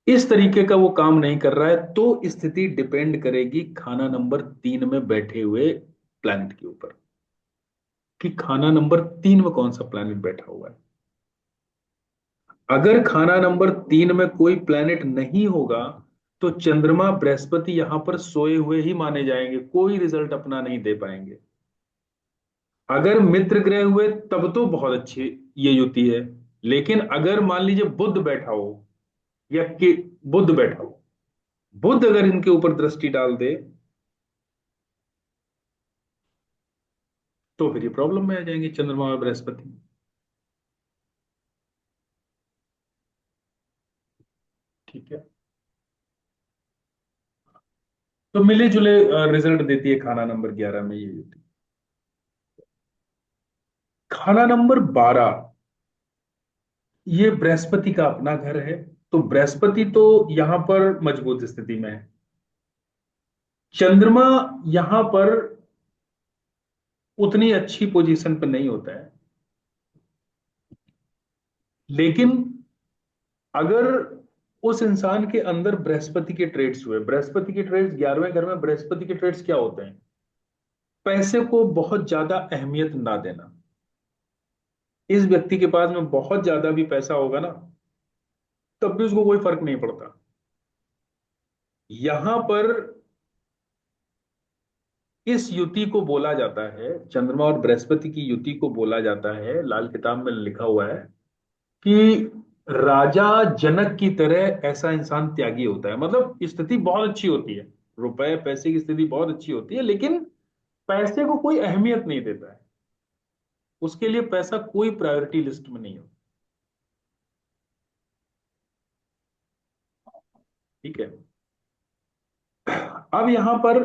A: इस तरीके का वो काम नहीं कर रहा है तो स्थिति डिपेंड करेगी खाना नंबर 3 में बैठे हुए प्लैनेट के ऊपर, कि खाना नंबर 3 में कौन सा प्लैनेट बैठा हुआ है। अगर खाना नंबर 3 में कोई प्लैनेट नहीं होगा तो चंद्रमा बृहस्पति यहां पर सोए हुए ही माने जाएंगे, कोई रिजल्ट अपना नहीं दे पाएंगे। अगर मित्र ग्रह हुए तब तो बहुत अच्छी ये युति है। लेकिन अगर मान लीजिए बुध बैठा हो, या कि बुध बैठा हो, बुध अगर इनके ऊपर दृष्टि डाल दे तो फिर ये प्रॉब्लम में आ जाएंगे चंद्रमा और बृहस्पति। ठीक है। तो मिले जुले रिजल्ट देती है खाना नंबर 11 में ये युति। खाना नंबर 12 ये बृहस्पति का अपना घर है, तो बृहस्पति तो यहां पर मजबूत स्थिति में है। चंद्रमा यहां पर उतनी अच्छी पोजीशन पर नहीं होता है, लेकिन अगर उस इंसान के अंदर बृहस्पति के ट्रेड्स हुए, बृहस्पति के ट्रेड्स 11वें घर में, बृहस्पति के ट्रेड्स क्या होते हैं? पैसे को बहुत ज्यादा अहमियत ना देना। इस व्यक्ति के पास में बहुत ज्यादा भी पैसा होगा ना, तब भी उसको कोई फर्क नहीं पड़ता। यहां पर इस युति को बोला जाता है, चंद्रमा और बृहस्पति की युति को बोला जाता है, लाल किताब में लिखा हुआ है कि राजा जनक की तरह ऐसा इंसान त्यागी होता है। मतलब स्थिति बहुत अच्छी होती है, रुपए पैसे की स्थिति बहुत अच्छी होती है, लेकिन पैसे को कोई अहमियत नहीं देता है, उसके लिए पैसा कोई प्रायोरिटी लिस्ट में नहीं होता। ठीक है। अब यहां पर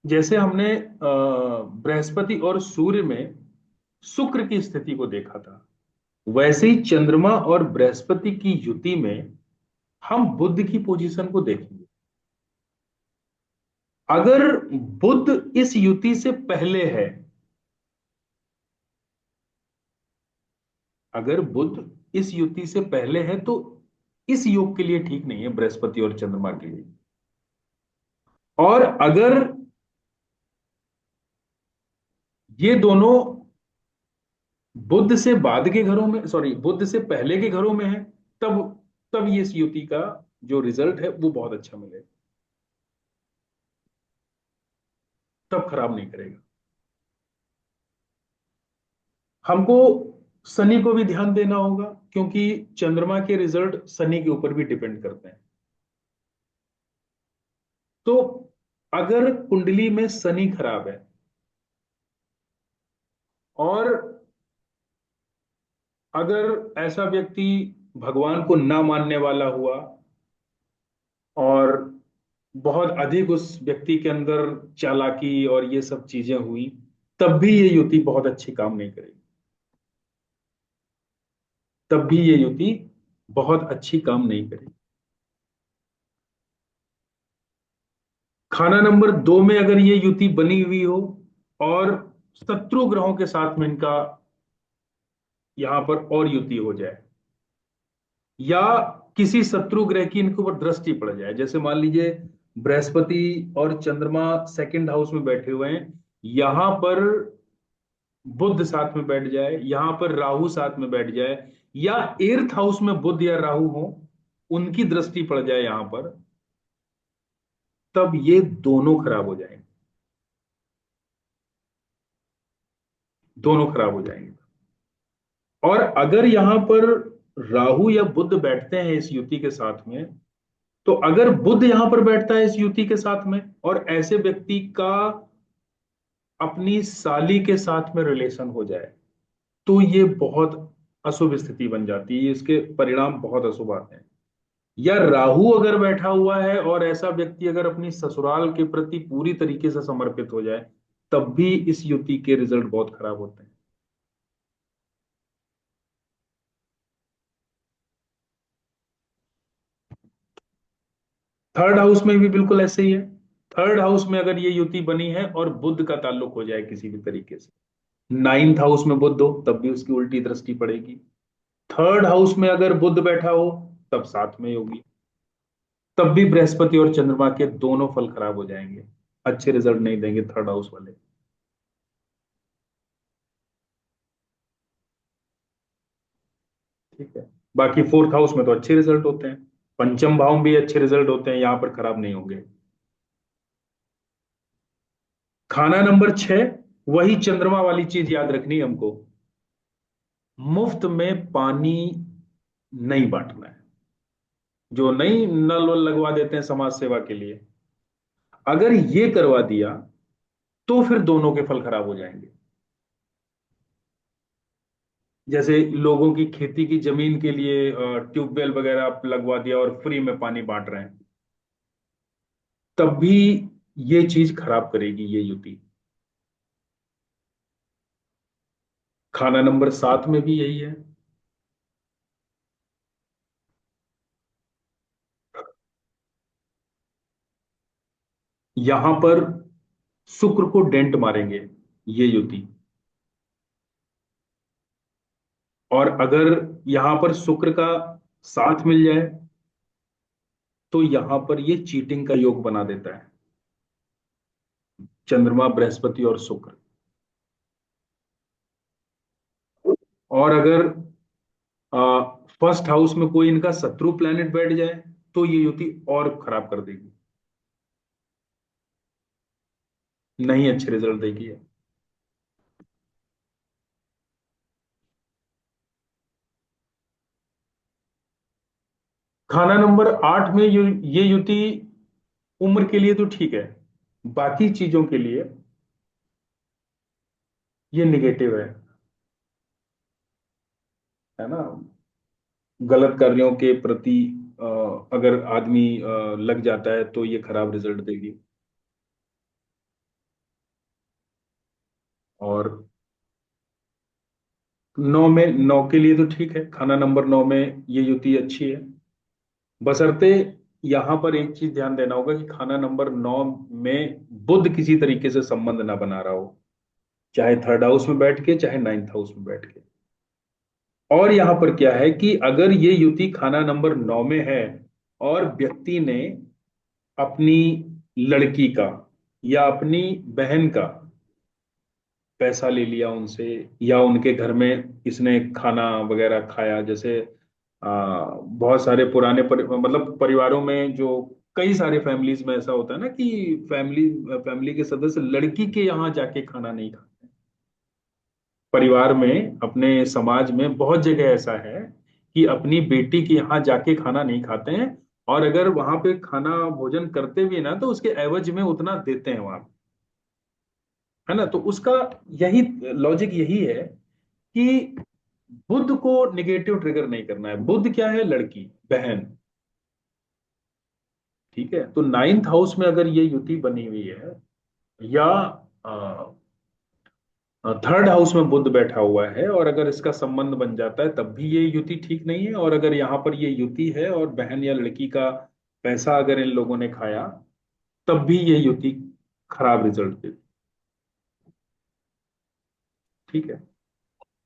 A: जैसे हमने बृहस्पति और सूर्य में शुक्र की स्थिति को देखा था, वैसे ही चंद्रमा और बृहस्पति की युति में हम बुध की पोजीशन को देखेंगे। अगर बुध इस युति से पहले है, अगर बुध इस युति से पहले है तो इस योग के लिए ठीक नहीं है, बृहस्पति और चंद्रमा के लिए। और अगर ये दोनों बुध से बाद के घरों में, सॉरी, बुध से पहले के घरों में है, तब तब ये इस युति का जो रिजल्ट है वो बहुत अच्छा मिलेगा, तब खराब नहीं करेगा। हमको शनि को भी ध्यान देना होगा, क्योंकि चंद्रमा के रिजल्ट शनि के ऊपर भी डिपेंड करते हैं। तो अगर कुंडली में शनि खराब है और अगर ऐसा व्यक्ति भगवान को ना मानने वाला हुआ और बहुत अधिक उस व्यक्ति के अंदर चालाकी और ये सब चीजें हुई, तब भी ये युति बहुत अच्छी काम नहीं करेगी, तब भी ये युति बहुत अच्छी काम नहीं करेगी। खाना नंबर 2 में अगर ये युति बनी हुई हो और शत्रु ग्रहों के साथ में इनका यहां पर और युति हो जाए, या किसी शत्रु ग्रह की इनके ऊपर दृष्टि पड़ जाए, जैसे मान लीजिए बृहस्पति और चंद्रमा सेकंड हाउस में बैठे हुए हैं, यहां पर बुध साथ में बैठ जाए, यहां पर राहु साथ में बैठ जाए, या एर्थ हाउस में बुध या राहु हो, उनकी दृष्टि पड़ जाए यहां पर, तब ये दोनों खराब हो जाएंगे, दोनों खराब हो जाएंगे। और अगर यहां पर राहु या बुध बैठते हैं इस युति के साथ में, तो अगर बुध यहां पर बैठता है इस युति के साथ में और ऐसे व्यक्ति का अपनी साली के साथ में रिलेशन हो जाए, तो ये बहुत अशुभ स्थिति बन जाती है, इसके परिणाम बहुत अशुभ आते हैं। या राहु अगर बैठा हुआ है और ऐसा व्यक्ति अगर अपनी ससुराल के प्रति पूरी तरीके से समर्पित हो जाए, तब भी इस युति के रिजल्ट बहुत खराब होते हैं। थर्ड हाउस में भी बिल्कुल ऐसे ही है। थर्ड हाउस में अगर ये युति बनी है और बुध का ताल्लुक हो जाए किसी भी तरीके से, नाइन्थ हाउस में बुध हो तब भी उसकी उल्टी दृष्टि पड़ेगी। थर्ड हाउस में अगर बुध बैठा हो तब साथ में होगी, तब भी बृहस्पति और चंद्रमा के दोनों फल खराब हो जाएंगे, अच्छे रिजल्ट नहीं देंगे थर्ड हाउस वाले। ठीक है। बाकी फोर्थ हाउस में तो अच्छे रिजल्ट होते हैं, पंचम भाव में भी अच्छे रिजल्ट होते हैं, यहां पर खराब नहीं होंगे। खाना नंबर 6, वही चंद्रमा वाली चीज याद रखनी है हमको, मुफ्त में पानी नहीं बांटना है। जो नहीं नल वल लगवा देते हैं समाज सेवा के लिए, अगर ये करवा दिया तो फिर दोनों के फल खराब हो जाएंगे। जैसे लोगों की खेती की जमीन के लिए ट्यूबवेल वगैरह आप लगवा दिया और फ्री में पानी बांट रहे हैं, तब भी ये चीज खराब करेगी ये युति। खाना नंबर 7 में भी यही है। यहां पर शुक्र को डेंट मारेंगे ये युति, और अगर यहां पर शुक्र का साथ मिल जाए तो यहां पर ये चीटिंग का योग बना देता है, चंद्रमा बृहस्पति और शुक्र। और अगर फर्स्ट हाउस में कोई इनका शत्रु प्लैनेट बैठ जाए तो ये युति और खराब कर देगी, नहीं अच्छे रिजल्ट देगी ये। खाना नंबर 8 में ये युति उम्र के लिए तो ठीक है, बाकी चीजों के लिए ये निगेटिव है ना। गलत कार्यों के प्रति अ, अगर आदमी लग जाता है तो ये खराब रिजल्ट देगी। और 9 के लिए तो ठीक है, खाना नंबर 9 में ये युति अच्छी है, बशर्ते यहां पर एक चीज ध्यान देना होगा कि खाना नंबर 9 में बुध किसी तरीके से संबंध ना बना रहा हो, चाहे थर्ड हाउस में बैठ के चाहे नाइन्थ हाउस में बैठ के। और यहां पर क्या है कि अगर ये युति खाना नंबर 9 में है और व्यक्ति ने अपनी लड़की का या अपनी बहन का पैसा ले लिया उनसे, या उनके घर में इसने खाना वगैरह खाया, जैसे बहुत सारे पुराने मतलब परिवारों में जो कई सारे फैमिलीज में ऐसा होता है ना कि फैमिली फैमिली के सदस्य लड़की के यहाँ जाके खाना नहीं खाते। परिवार में, अपने समाज में बहुत जगह ऐसा है कि अपनी बेटी के यहाँ जाके खाना नहीं खाते हैं, और अगर वहां पे खाना भोजन करते भी ना तो उसके एवज में उतना देते हैं वहां, है ना। तो उसका यही लॉजिक यही है कि बुद्ध को निगेटिव ट्रिगर नहीं करना है। बुद्ध क्या है? लड़की, बहन। ठीक है, तो नाइन्थ हाउस में अगर ये युति बनी हुई है, या थर्ड हाउस में बुध बैठा हुआ है, और अगर इसका संबंध बन जाता है तब भी ये युति ठीक नहीं है, और अगर यहाँ पर ये युति है और बहन या लड़की का पैसा अगर इन लोगों ने खाया तब भी ये युति खराब रिजल्ट देती। ठीक है।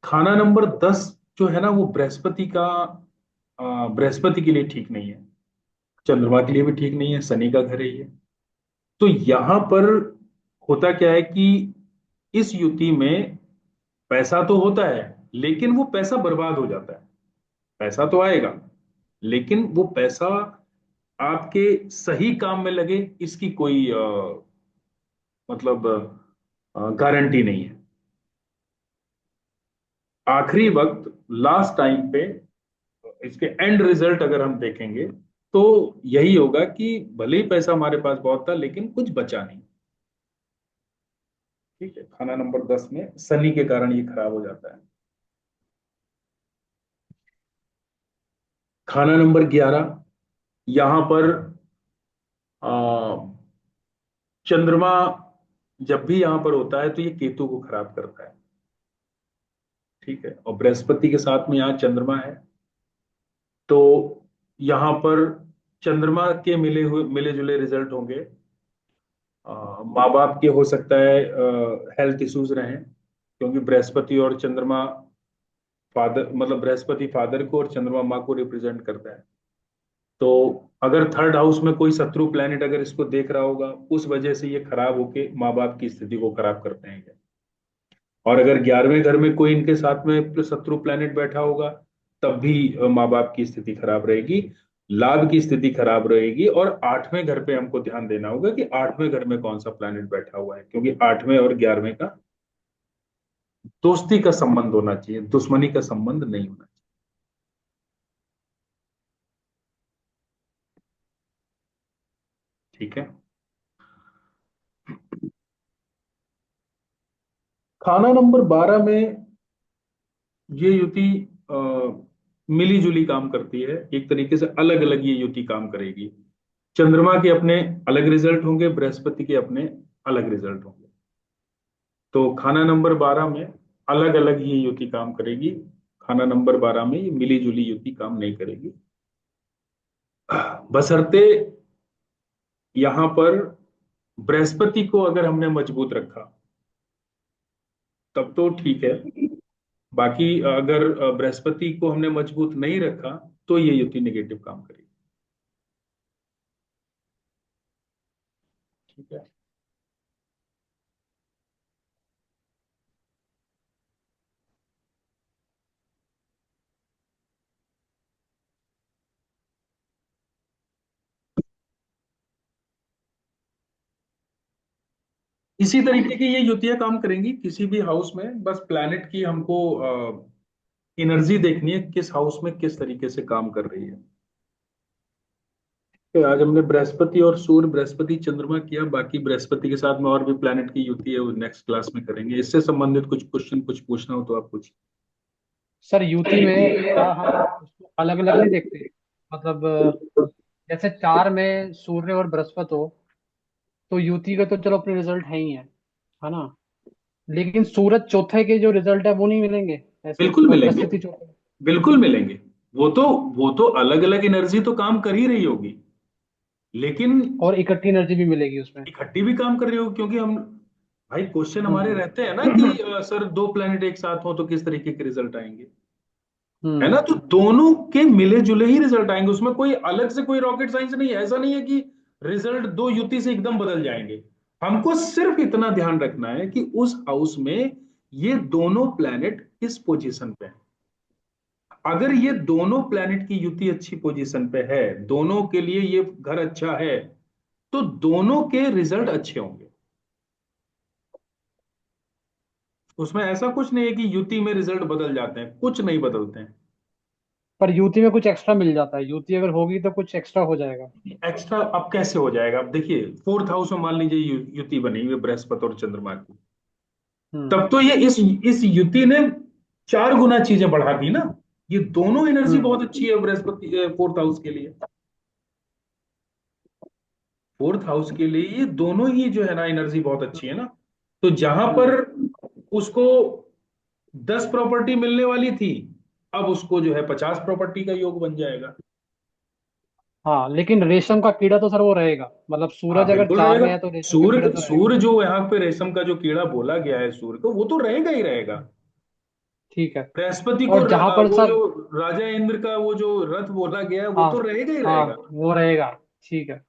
A: खाना नंबर 10 जो है ना, वो बृहस्पति का, बृहस्पति के लिए ठीक नहीं है, चंद्रमा के लिए भी ठीक नहीं है, शनि का घर है ये। तो यहां पर होता क्या है कि इस युति में पैसा तो होता है लेकिन वो पैसा बर्बाद हो जाता है। पैसा तो आएगा लेकिन वो पैसा आपके सही काम में लगे इसकी कोई मतलब गारंटी नहीं है। आखिरी वक्त, लास्ट टाइम पे, इसके एंड रिजल्ट अगर हम देखेंगे तो यही होगा कि भले ही पैसा हमारे पास बहुत था लेकिन कुछ बचा नहीं। ठीक है, खाना नंबर 10 में शनि के कारण ये खराब हो जाता है। खाना नंबर 11, यहां पर आ, चंद्रमा जब भी यहां पर होता है तो ये केतु को खराब करता है। ठीक है, और बृहस्पति के साथ में यहाँ चंद्रमा है, तो यहां पर चंद्रमा के मिले जुले रिजल्ट होंगे। माँ बाप के हो सकता है हेल्थ इश्यूज रहें, क्योंकि बृहस्पति और चंद्रमा, फादर मतलब बृहस्पति फादर को और चंद्रमा माँ को रिप्रेजेंट करता है। तो अगर थर्ड हाउस में कोई शत्रु प्लैनेट अगर इसको देख रहा होगा, उस वजह से ये खराब होके माँ बाप की स्थिति को खराब करते हैं। और अगर 11वें घर में कोई इनके साथ में शत्रु प्लैनेट बैठा होगा तब भी माँ बाप की स्थिति खराब रहेगी, लाभ की स्थिति खराब रहेगी। और 8वें घर पे हमको ध्यान देना होगा कि 8वें घर में कौन सा प्लैनेट बैठा हुआ है, क्योंकि 8वें और 11वें का दोस्ती का संबंध होना चाहिए, दुश्मनी का संबंध नहीं होना चाहिए। ठीक है। खाना नंबर 12 में ये युति मिली जुली काम करती है, एक तरीके से अलग अलग ये युति काम करेगी। चंद्रमा के अपने अलग रिजल्ट होंगे, बृहस्पति के अपने अलग रिजल्ट होंगे। तो खाना नंबर 12 में अलग अलग ही युति काम करेगी, खाना नंबर 12 में ये मिली जुली युति काम नहीं करेगी। बशर्ते यहां पर बृहस्पति को अगर हमने मजबूत रखा तब तो ठीक है, बाकी अगर बृहस्पति को हमने मजबूत नहीं रखा तो ये युति नेगेटिव काम करेगी। ठीक है। इसी तरीके की ये युतियां काम करेंगी किसी भी हाउस में, बस प्लैनेट की हमको एनर्जी देखनी है किस हाउस में किस तरीके से काम कर रही है। तो आज हमने बृहस्पति और सूर्य, बृहस्पति चंद्रमा किया, बाकी बृहस्पति के साथ में और भी प्लैनेट की युति है वो नेक्स्ट क्लास में करेंगे। इससे संबंधित कुछ क्वेश्चन कुछ पूछना हो तो आप पूछिए।
D: सर यूटी में क्या हम उसको अलग अलग नहीं देखते? मतलब जैसे 4 में सूर्य और बृहस्पति हो तो यूटी का तो चलो अपने रिजल्ट है ना? लेकिन सूरज चौथे के जो रिजल्ट है वो नहीं मिलेंगे ऐसे,
A: बिल्कुल
D: और
A: मिलेंगे,
D: बृहस्पति चौथे।
A: बिल्कुल मिलेंगे। वो तो अलग अलग एनर्जी तो काम कर ही रही होगी। लेकिन
D: और इकट्ठी एनर्जी भी मिलेगी उसमें।
A: इकट्ठी भी काम कर रही हो, क्योंकि हम, भाई क्वेश्चन हमारे
D: हम्म
A: रहते हैं ना कि सर दो प्लेनेट एक साथ हो तो किस तरीके के रिजल्ट आएंगे, है
D: हम्म
A: ना? तो दोनों के मिले जुले ही रिजल्ट आएंगे, उसमें कोई अलग से कोई रॉकेट साइंस नहीं है। ऐसा नहीं है कि रिजल्ट दो युति से एकदम बदल जाएंगे। हमको सिर्फ इतना ध्यान रखना है कि उस हाउस में ये दोनों प्लैनेट किस पोजीशन पे हैं। अगर ये दोनों प्लैनेट की युति अच्छी पोजीशन पे है, दोनों के लिए ये घर अच्छा है, तो दोनों के रिजल्ट अच्छे होंगे। उसमें ऐसा कुछ नहीं है कि युति में रिजल्ट बदल जाते हैं, कुछ नहीं बदलते हैं।
D: पर युति में कुछ एक्स्ट्रा मिल जाता है, युति अगर होगी तो कुछ एक्स्ट्रा हो जाएगा।
A: एक्स्ट्रा अब कैसे हो जाएगा? अब देखिए, फोर्थ हाउस में मान लीजिए युति बनी हुई है बृहस्पति और चंद्रमा की,
D: हम्म
A: तब तो ये इस युति ने 4 गुना चीजें बढ़ा दी ना। ये दोनों एनर्जी
D: हम्म
A: बहुत अच्छी है बृहस्पति फोर्थ हाउस के लिए। फोर्थ हाउस के लिए ये दोनों ही जो है ना एनर्जी बहुत अच्छी है ना। तो जहां पर
D: हम्म
A: उसको 10 प्रॉपर्टी मिलने वाली थी, अब उसको जो है 50 प्रॉपर्टी का योग बन जाएगा।
D: हाँ, लेकिन रेशम का कीड़ा तो सर वो रहेगा, मतलब
A: हाँ
D: सूरज अगर
A: बिल्कुल
D: 4
A: रहेगा।
D: में है तो रेशम का कीड़ा
A: सूर्य
D: तो रहेगा।
A: सूर्य जो यहाँ पे रेशम का जो कीड़ा बोला गया है सूर्य को, वो तो रहेगा ही रहेगा।
D: ठीक है।
A: बृहस्पति को
D: और जहां पर
A: वो जो
D: सर,
A: राजा इंद्र का वो जो रथ बोला गया है, वो
D: हाँ
A: तो रहेगा ही रहेगा।
D: हाँ वो रहेगा। ठीक है।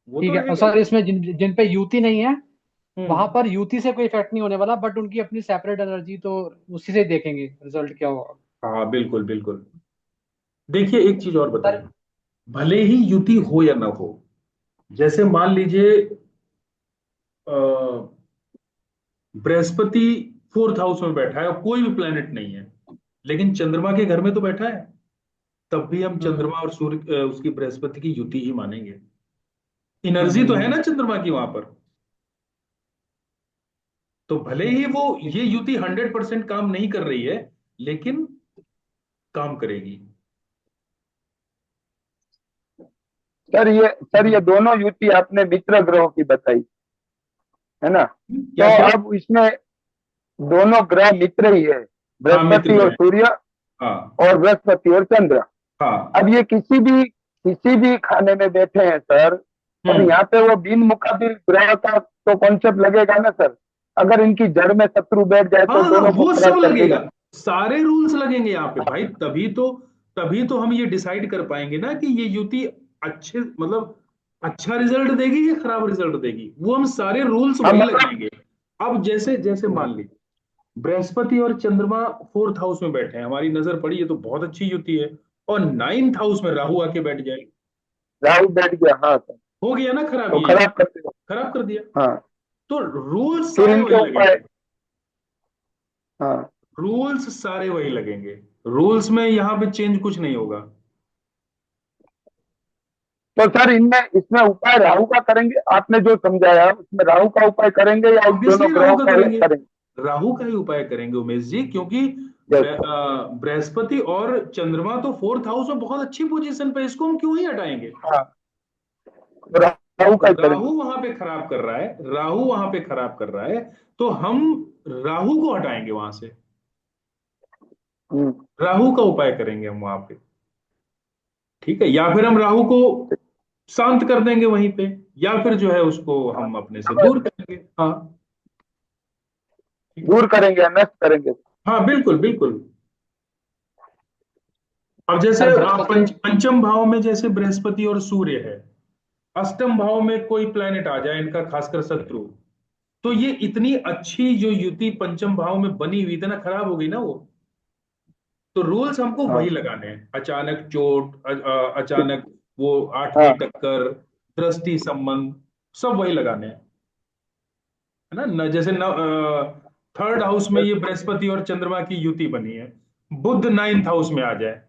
A: वो तो
D: ठीक है, और
A: रहेगा ही।
D: सर इसमें जिन जिन पे युति नहीं है, वहां
A: हम्म।
D: पर युति से कोई इफेक्ट नहीं होने वाला, बट उनकी अपनी सेपरेट एनर्जी, तो उसी से देखेंगे रिजल्ट क्या होगा।
A: हाँ बिल्कुल बिल्कुल। देखिए एक चीज और
D: सर।
A: बताइए, भले ही युति हो या ना हो, जैसे मान लीजिए अ, बृहस्पति फोर्थ हाउस में बैठा है और कोई भी प्लेनेट नहीं है, लेकिन चंद्रमा के घर में तो बैठा है, तब भी हम
D: हम्म
A: चंद्रमा और सूर्य उसकी बृहस्पति की युति ही मानेंगे।
D: हम्म
A: एनर्जी तो
D: हम्म
A: है
D: हम्म।
A: ना चंद्रमा की वहां पर। तो भले ही वो
D: ठीक।
A: ये युति 100% काम नहीं कर रही है, लेकिन काम करेगी।
C: सर ये दोनों युति आपने मित्र ग्रहों की बताई, है ना? तो
A: क्या क्या?
C: अब इसमें दोनों ग्रह मित्र ही है,
A: हाँ मित्र
C: बृहस्पति और
A: ग्रह।
C: सूर्य,
A: हाँ
C: और बृहस्पति और चंद्र।
A: हाँ।
C: अब ये किसी भी खाने में बैठे हैं सर, और
A: हम्म।
C: यहाँ पे वो बिन मुकाबिल ग्रह का तो कॉन्सेप्ट लगेगा ना सर। अगर इनकी जड़ में शत्रु बैठ जाए
A: हाँ
C: तो
A: हाँ
C: दोनों को
A: वो सब
C: खराब कर
A: लगेगा,
C: देगा।
A: सारे रूल्स लगेंगे यहाँ पे भाई। तभी तो हम ये डिसाइड कर पाएंगे ना कि ये युति अच्छे मतलब अच्छा रिजल्ट देगी या खराब रिजल्ट देगी। वो हम सारे रूल्स
C: हम
A: वही
C: मतलब
A: लगाएंगे। अब जैसे जैसे मान लीजिए बृहस्पति और चंद्रमा फोर्थ हाउस में बैठे हैं, हमारी नजर पड़ी ये तो बहुत अच्छी युति है, और नाइन्थ हाउस में राहु आके बैठ जाए,
C: राहु बैठ गया, हाँ सर,
A: हो गया ना खराब
C: तो
A: ये।
C: खराब कर देगा।
A: खराब कर दिया।
C: हाँ,
A: तो रूल्स
C: फिर
A: सारे
C: इनके
A: वही
C: उपाय।
A: लगेंगे।
C: हाँ,
A: रूल्स सारे वही लगेंगे। रूल्स में यहां पे चेंज कुछ नहीं होगा।
C: तो सर इनमें इसमें उपाय राहु का करेंगे, आपने जो समझाया उसमें राहु का उपाय करेंगे या इन
A: ऑब्वियसली
C: दोनों
A: राहु
C: ग्रहों
A: का
C: का अलग
A: करेंगे।
C: करेंगे?
A: राहु का ही उपाय करेंगे उमेश जी, क्योंकि
C: जैसे
A: बृहस्पति और चंद्रमा तो फोर्थ हाउस में बहुत अच्छी पोजीशन पे, इसको हम क्यों ही हटाएंगे?
C: हाँ, तो राहु का ही
A: राहु
C: करेंगे।
A: वहां पे खराब कर रहा है, राहु वहां पे खराब कर रहा है, तो हम राहु को हटाएंगे वहां से।
C: हम्म
A: राहु का उपाय करेंगे हम वहां पे। ठीक है, या फिर हम राहु को शांत कर देंगे वहीं पे, या फिर जो है उसको हम अपने से दूर करेंगे। हाँ ठीक है।
C: दूर करेंगे, नष्ट करेंगे।
A: हाँ बिल्कुल बिल्कुल। अब जैसे
D: सर बृहस्पति।
A: पंचम भाव में जैसे बृहस्पति और सूर्य है, अष्टम भाव में कोई प्लेनेट आ जाए इनका खासकर शत्रु, तो ये इतनी अच्छी जो युति पंचम भाव में बनी हुई थी ना, खराब हो गई ना वो। तो रूल्स हमको वही
C: हाँ
A: लगाने हैं, अचानक चोट, अचानक वो आठवीं
C: हाँ
A: टक्कर, दृष्टि संबंध, सब वही लगाने हैं, है ना? जैसे थर्ड हाउस में ये बृहस्पति और चंद्रमा की युति बनी है, बुध नाइन्थ हाउस में आ जाए,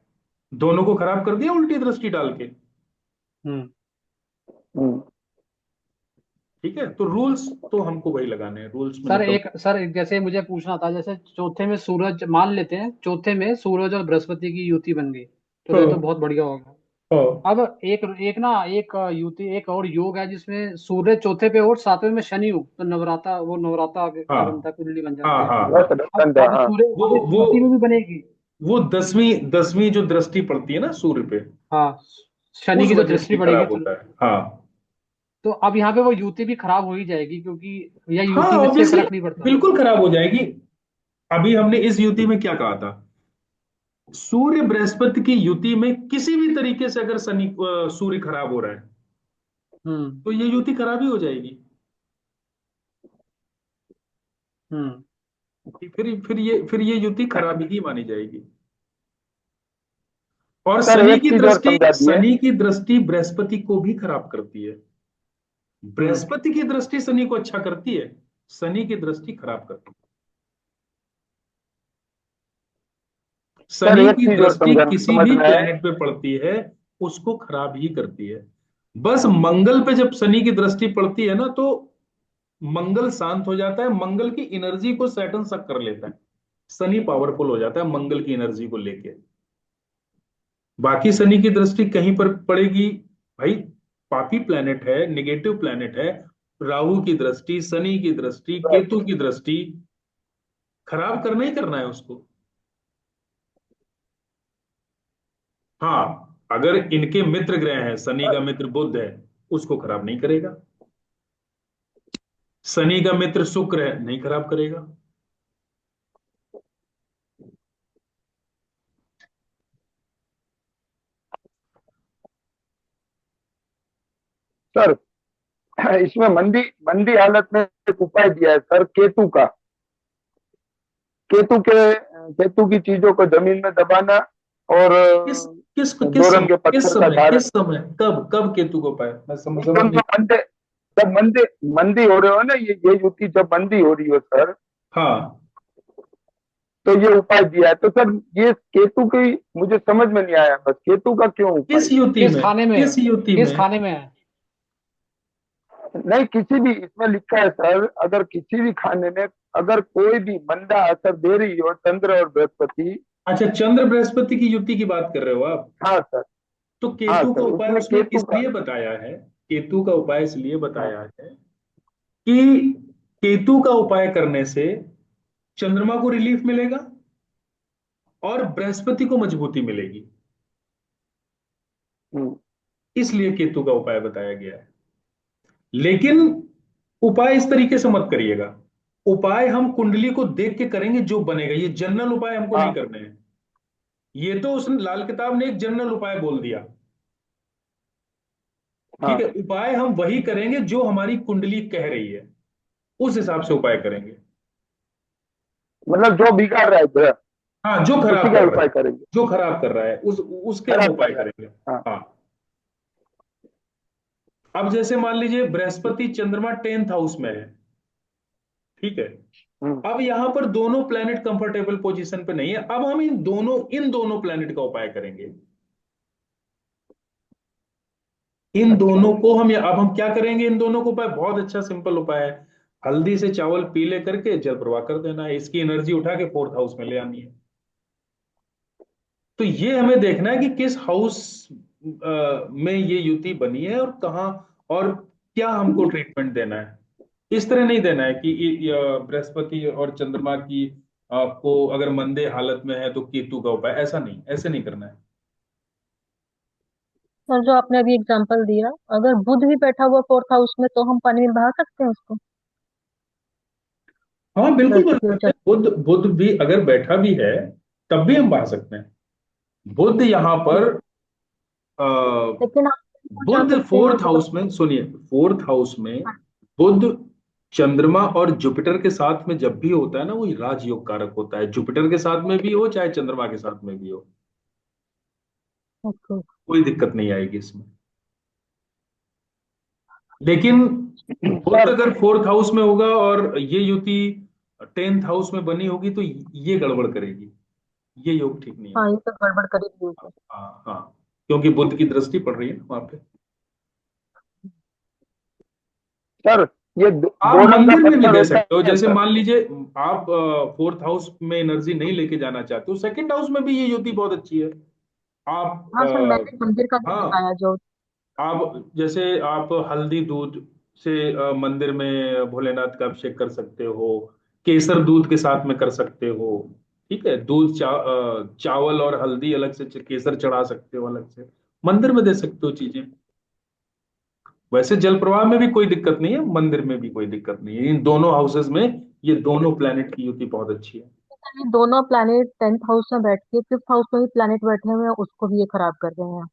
A: दोनों को खराब कर दिया उल्टी दृष्टि डाल के।
D: हम्म
C: हम्म
A: ठीक है, तो रूल्स तो हमको वही लगाने हैं, रूल्स में
D: सर
A: निकल।
D: जैसे मुझे पूछना था, जैसे चौथे में सूरज, मान लेते हैं चौथे में सूरज और बृहस्पति की युति बन गई, तो ये तो
A: हाँ
D: बहुत बढ़िया होगा।
A: हाँ
D: अब एक एक ना एक युति, एक और योग है जिसमें सूर्य चौथे पे और सातवें में शनि हो, तो नवराता का बनता
A: हाँ
D: है, कुंडली बन
A: हाँ
D: जाती है।
A: हाँ हाँ।
C: बहुत धंधा,
D: अब
C: हाँ।
D: सूर्य
A: वो
D: अब इस
A: वो
D: युति में भी बनेगी।
A: वो दसवीं दसवीं जो दृष्टि पड़ती है ना सूर्य पे,
D: हाँ, शनि
A: उस
D: की जो
A: वजह से
D: दृष्टि
A: भी
D: पड़ेगी
A: खराब
D: तो
A: होता है। हाँ
D: तो अब यहाँ पे वो युति भी खराब हो ही जाएगी, क्योंकि या
A: हाँ
D: युति में इससे
A: ऑब्वियसली
D: फर्क नहीं पड़ता।
A: बिल्कुल खराब हो जाएगी। अभी हमने इस युति में क्या कहा था, सूर्य बृहस्पति की युति में किसी भी तरीके से अगर सूर्य खराब हो रहा है
D: हम्म।
A: तो ये युति खराब ही हो जाएगी।
D: हम्म।
A: फिर ये युति खराब ही मानी जाएगी। और
C: सर एक चीज और समझा दिए।
A: शनि की दृष्टि बृहस्पति को भी खराब करती है।
D: हम्म।
A: बृहस्पति की दृष्टि शनि को अच्छा करती है, शनि की दृष्टि खराब करती है।
C: सर
A: शनि
C: एक
A: की
C: चीज और
A: दृष्टि
C: समझा
A: किसी
C: समझ
A: भी
C: में है।
A: प्लेनेट पे पड़ती है उसको खराब ही करती है। बस मंगल पे जब शनि की दृष्टि पड़ती है ना तो मंगल शांत हो जाता है, मंगल की एनर्जी को सैटर्न सक कर लेता है, शनि पावरफुल हो जाता है मंगल की एनर्जी को लेके। बाकी शनि की दृष्टि कहीं पर पड़ेगी भाई, पापी प्लेनेट है, निगेटिव प्लेनेट है, राहु की दृष्टि, शनि की दृष्टि, केतु की दृष्टि, खराब करना ही करना है उसको। हाँ अगर इनके मित्र ग्रह हैं, शनि का मित्र बुध है, उसको खराब नहीं करेगा। शनि का मित्र शुक्र है, नहीं खराब करेगा।
C: सर इसमें मंदी मंदी हालत में एक उपाय दिया है सर, केतु की चीजों को जमीन में दबाना और
A: किस किस किस
C: दो
A: समय
C: रंग के
A: किस
C: पत्थर का
A: समय
C: धारण।
A: किस समय कब कब केतु को पाए, मैं समझ
C: जब
A: नहीं।
C: मंदे जब मंदी हो रहे हो ना, ये युति जब मंदी हो रही हो सर,
A: हाँ
C: तो ये उपाय दिया है। तो सर ये केतु की मुझे समझ में नहीं आया, बस केतु का क्यों उपाय
A: किस
C: दिया?
A: युति
D: किस
A: में,
D: खाने में है?
A: किस युति
D: किस
A: में।
D: खाने में है?
C: नहीं, किसी भी इसमें लिखा है सर, अगर किसी भी खाने में अगर कोई भी मंदा असर दे रही हो चंद्र और बृहस्पति।
A: अच्छा चंद्र बृहस्पति की युति की बात कर रहे हो आप।
C: हाँ सर।
A: तो
C: हाँ
A: केतु का
C: सर,
A: उपाय
C: उसमें
A: उसमें
C: केतु का।
A: इसलिए बताया है, केतु का उपाय इसलिए
C: हाँ।
A: बताया है कि केतु का उपाय करने से चंद्रमा को रिलीफ मिलेगा और बृहस्पति को मजबूती मिलेगी,
C: हम्म।
A: इसलिए केतु का उपाय बताया गया है। लेकिन उपाय इस तरीके से मत करिएगा, उपाय हम कुंडली को देख के करेंगे जो बनेगा, ये जनरल उपाय हमको नहीं
C: हाँ।
A: करने हैं। ये तो उसने लाल किताब ने एक जनरल उपाय बोल दिया, ठीक है।
C: हाँ,
A: उपाय हम वही करेंगे जो हमारी कुंडली कह रही है, उस हिसाब से उपाय करेंगे।
C: मतलब जो बिगाड़ रहा है ग्रह,
A: हाँ जो
C: उसी
A: खराब
C: का
A: कर रहा
C: उपाय
A: है,
C: करेंगे।
A: जो खराब कर रहा है उसके हम
C: खराब कर
A: उपाय
C: रहा
A: करेंगे।
C: है। हाँ।
A: हाँ अब जैसे मान लीजिए बृहस्पति चंद्रमा 10th हाउस में है, ठीक है।
C: हम्म।
A: अब यहां पर दोनों प्लैनेट कंफर्टेबल पोजीशन पे नहीं है, अब हम इन दोनों प्लैनेट का उपाय करेंगे। इन
C: अच्छा।
A: दोनों को अब हम क्या करेंगे, इन दोनों को उपाय बहुत अच्छा सिंपल उपाय है। हल्दी से चावल पीले करके जल प्रवाह कर देना है, इसकी एनर्जी उठा के 4th हाउस में ले आनी है। तो ये हमें देखना है कि किस हाउस में ये युति बनी है और कहाँ, और क्या हमको ट्रीटमेंट देना है। इस तरह नहीं देना है कि बृहस्पति और चंद्रमा की आपको अगर मंदे हालत में है तो केतु का उपाय, ऐसा नहीं, ऐसे नहीं करना है।
E: सर जो आपने अभी एग्जांपल दिया, अगर बुध भी बैठा हुआ फोर्थ हाउस में तो हम पानी में बहा सकते हैं उसको?
A: हाँ बिल्कुल बन
E: बृहस्पति और
A: सकते हैं, बुध बुध भी अगर बैठा भी है तब भी हम बहा सकते हैं। बुध यहाँ पर अ,
E: लेकिन आप वो जा
A: बुध
E: सकते हैं
A: फोर्थ
E: मतलब।
A: हाउस में, सुनिए, फोर्थ हाउस में बुध चंद्रमा और जुपिटर के साथ में जब भी होता है ना, वो राजयोग कारक होता है, जुपिटर के साथ में भी हो चाहे चंद्रमा के साथ में भी हो,
E: ओके।
A: कोई दिक्कत नहीं आएगी इसमें। लेकिन बुध
C: सर
A: अगर 4th हाउस में होगा और ये युति 10th हाउस में बनी होगी तो ये गड़बड़ करेगी, ये योग ठीक नहीं
E: हाँ,
A: होगा।
E: ये तो गड़बड़ कर ही दी है।
A: हाँ हाँ, क्योंकि बुध की दृष्टि पड़ रही है ना वहां पे।
C: सर ये
A: आप
C: दो रंग का
A: मंदिर में भी
C: पत्थर
A: दे
C: होता
A: सकते हो,
C: है
A: जैसे
C: सर।
A: मान लीजिए आप 4th हाउस में एनर्जी नहीं लेके जाना चाहते हो, 2nd हाउस में भी ये युति बहुत अच्छी है। आप
E: हाँ सर, मैंने मंदिर का भी
A: हाँ,
E: बताया जो।
A: आप जैसे आप हल्दी दूध से मंदिर में भोलेनाथ का अभिषेक कर सकते हो, केसर दूध के साथ में कर सकते हो, ठीक है। चावल और हल्दी अलग से, केसर चढ़ा सकते हो अलग से, मंदिर में दे सकते हो चीजें। वैसे जल प्रवाह में भी कोई दिक्कत नहीं है, मंदिर में भी कोई दिक्कत नहीं है, इन दोनों हाउसेस में ये दोनों प्लैनेट की युति बहुत अच्छी है।
E: ये दोनों प्लैनेट 10th हाउस में बैठ के 5th हाउस में भी प्लैनेट बैठे हुए हैं, उसको भी ये खराब कर रहे हैं।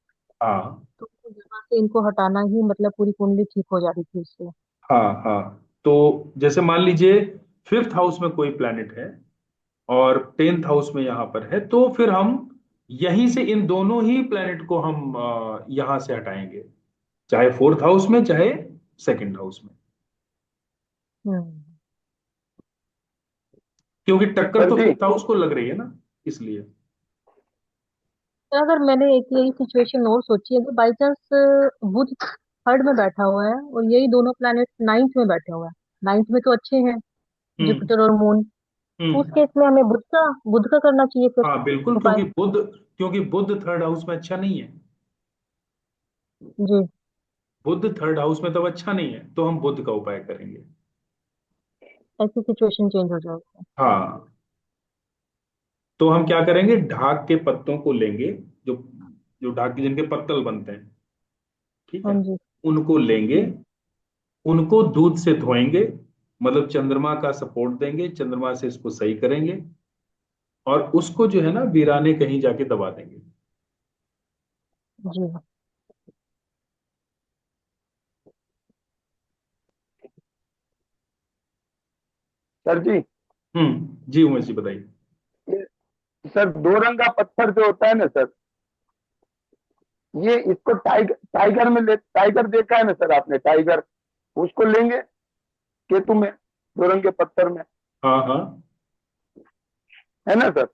A: हाँ
E: तो यहाँ से इनको हटाना ही मतलब पूरी कुंडली ठीक हो जा रही थी उससे।
A: हाँ हाँ। तो जैसे मान लीजिए फिफ्थ हाउस में कोई प्लैनेट है और 10th हाउस में यहाँ पर है, तो फिर हम यहीं से इन दोनों ही प्लैनेट को हम यहाँ से हटाएंगे, चाहे फोर्थ हाउस में चाहे सेकंड हाउस में,
E: हम्म।
A: क्योंकि टक्कर
C: सर
A: तो
C: जी,
A: फिफ्थ हाउस को लग रही है ना, इसलिए।
E: तो अगर मैंने एक यही सिचुएशन और सोची, अगर बाई चांस बुध थर्ड में बैठा हुआ है और यही दोनों प्लैनेट 9th में बैठे हुए हैं, 9th में तो अच्छे हैं
A: हम्म
E: जुपिटर और मून, तो उस
A: हम्म।
E: केस में हमें बुध का करना चाहिए फिर
A: हाँ बिल्कुल,
E: उपाय।
A: क्योंकि बुध थर्ड हाउस में अच्छा नहीं है।
E: जी।
A: बुध थर्ड हाउस में तब अच्छा नहीं है, तो हम बुध का उपाय करेंगे।
E: ऐसी सिचुएशन चेंज हो जाएगी।
A: हाँ, तो हम क्या करेंगे, ढाक के पत्तों को लेंगे, जो जो ढाक के जिनके पत्तल बनते हैं, ठीक
E: हाँ
A: है,
E: जी।
A: उनको लेंगे, उनको दूध से धोएंगे, मतलब चंद्रमा का सपोर्ट देंगे, चंद्रमा से इसको सही करेंगे, और उसको जो है ना वीराने कहीं जाके दबा देंगे।
E: जी।
C: सर जी,
A: जी उमेश जी बताइए।
C: ये सर दो रंगा पत्थर जो होता है ना सर, ये इसको टाइगर में टाइगर देखा है ना सर आपने, टाइगर, उसको लेंगे केतु में, दो रंगे पत्थर में,
A: हाँ हाँ।
C: है ना सर?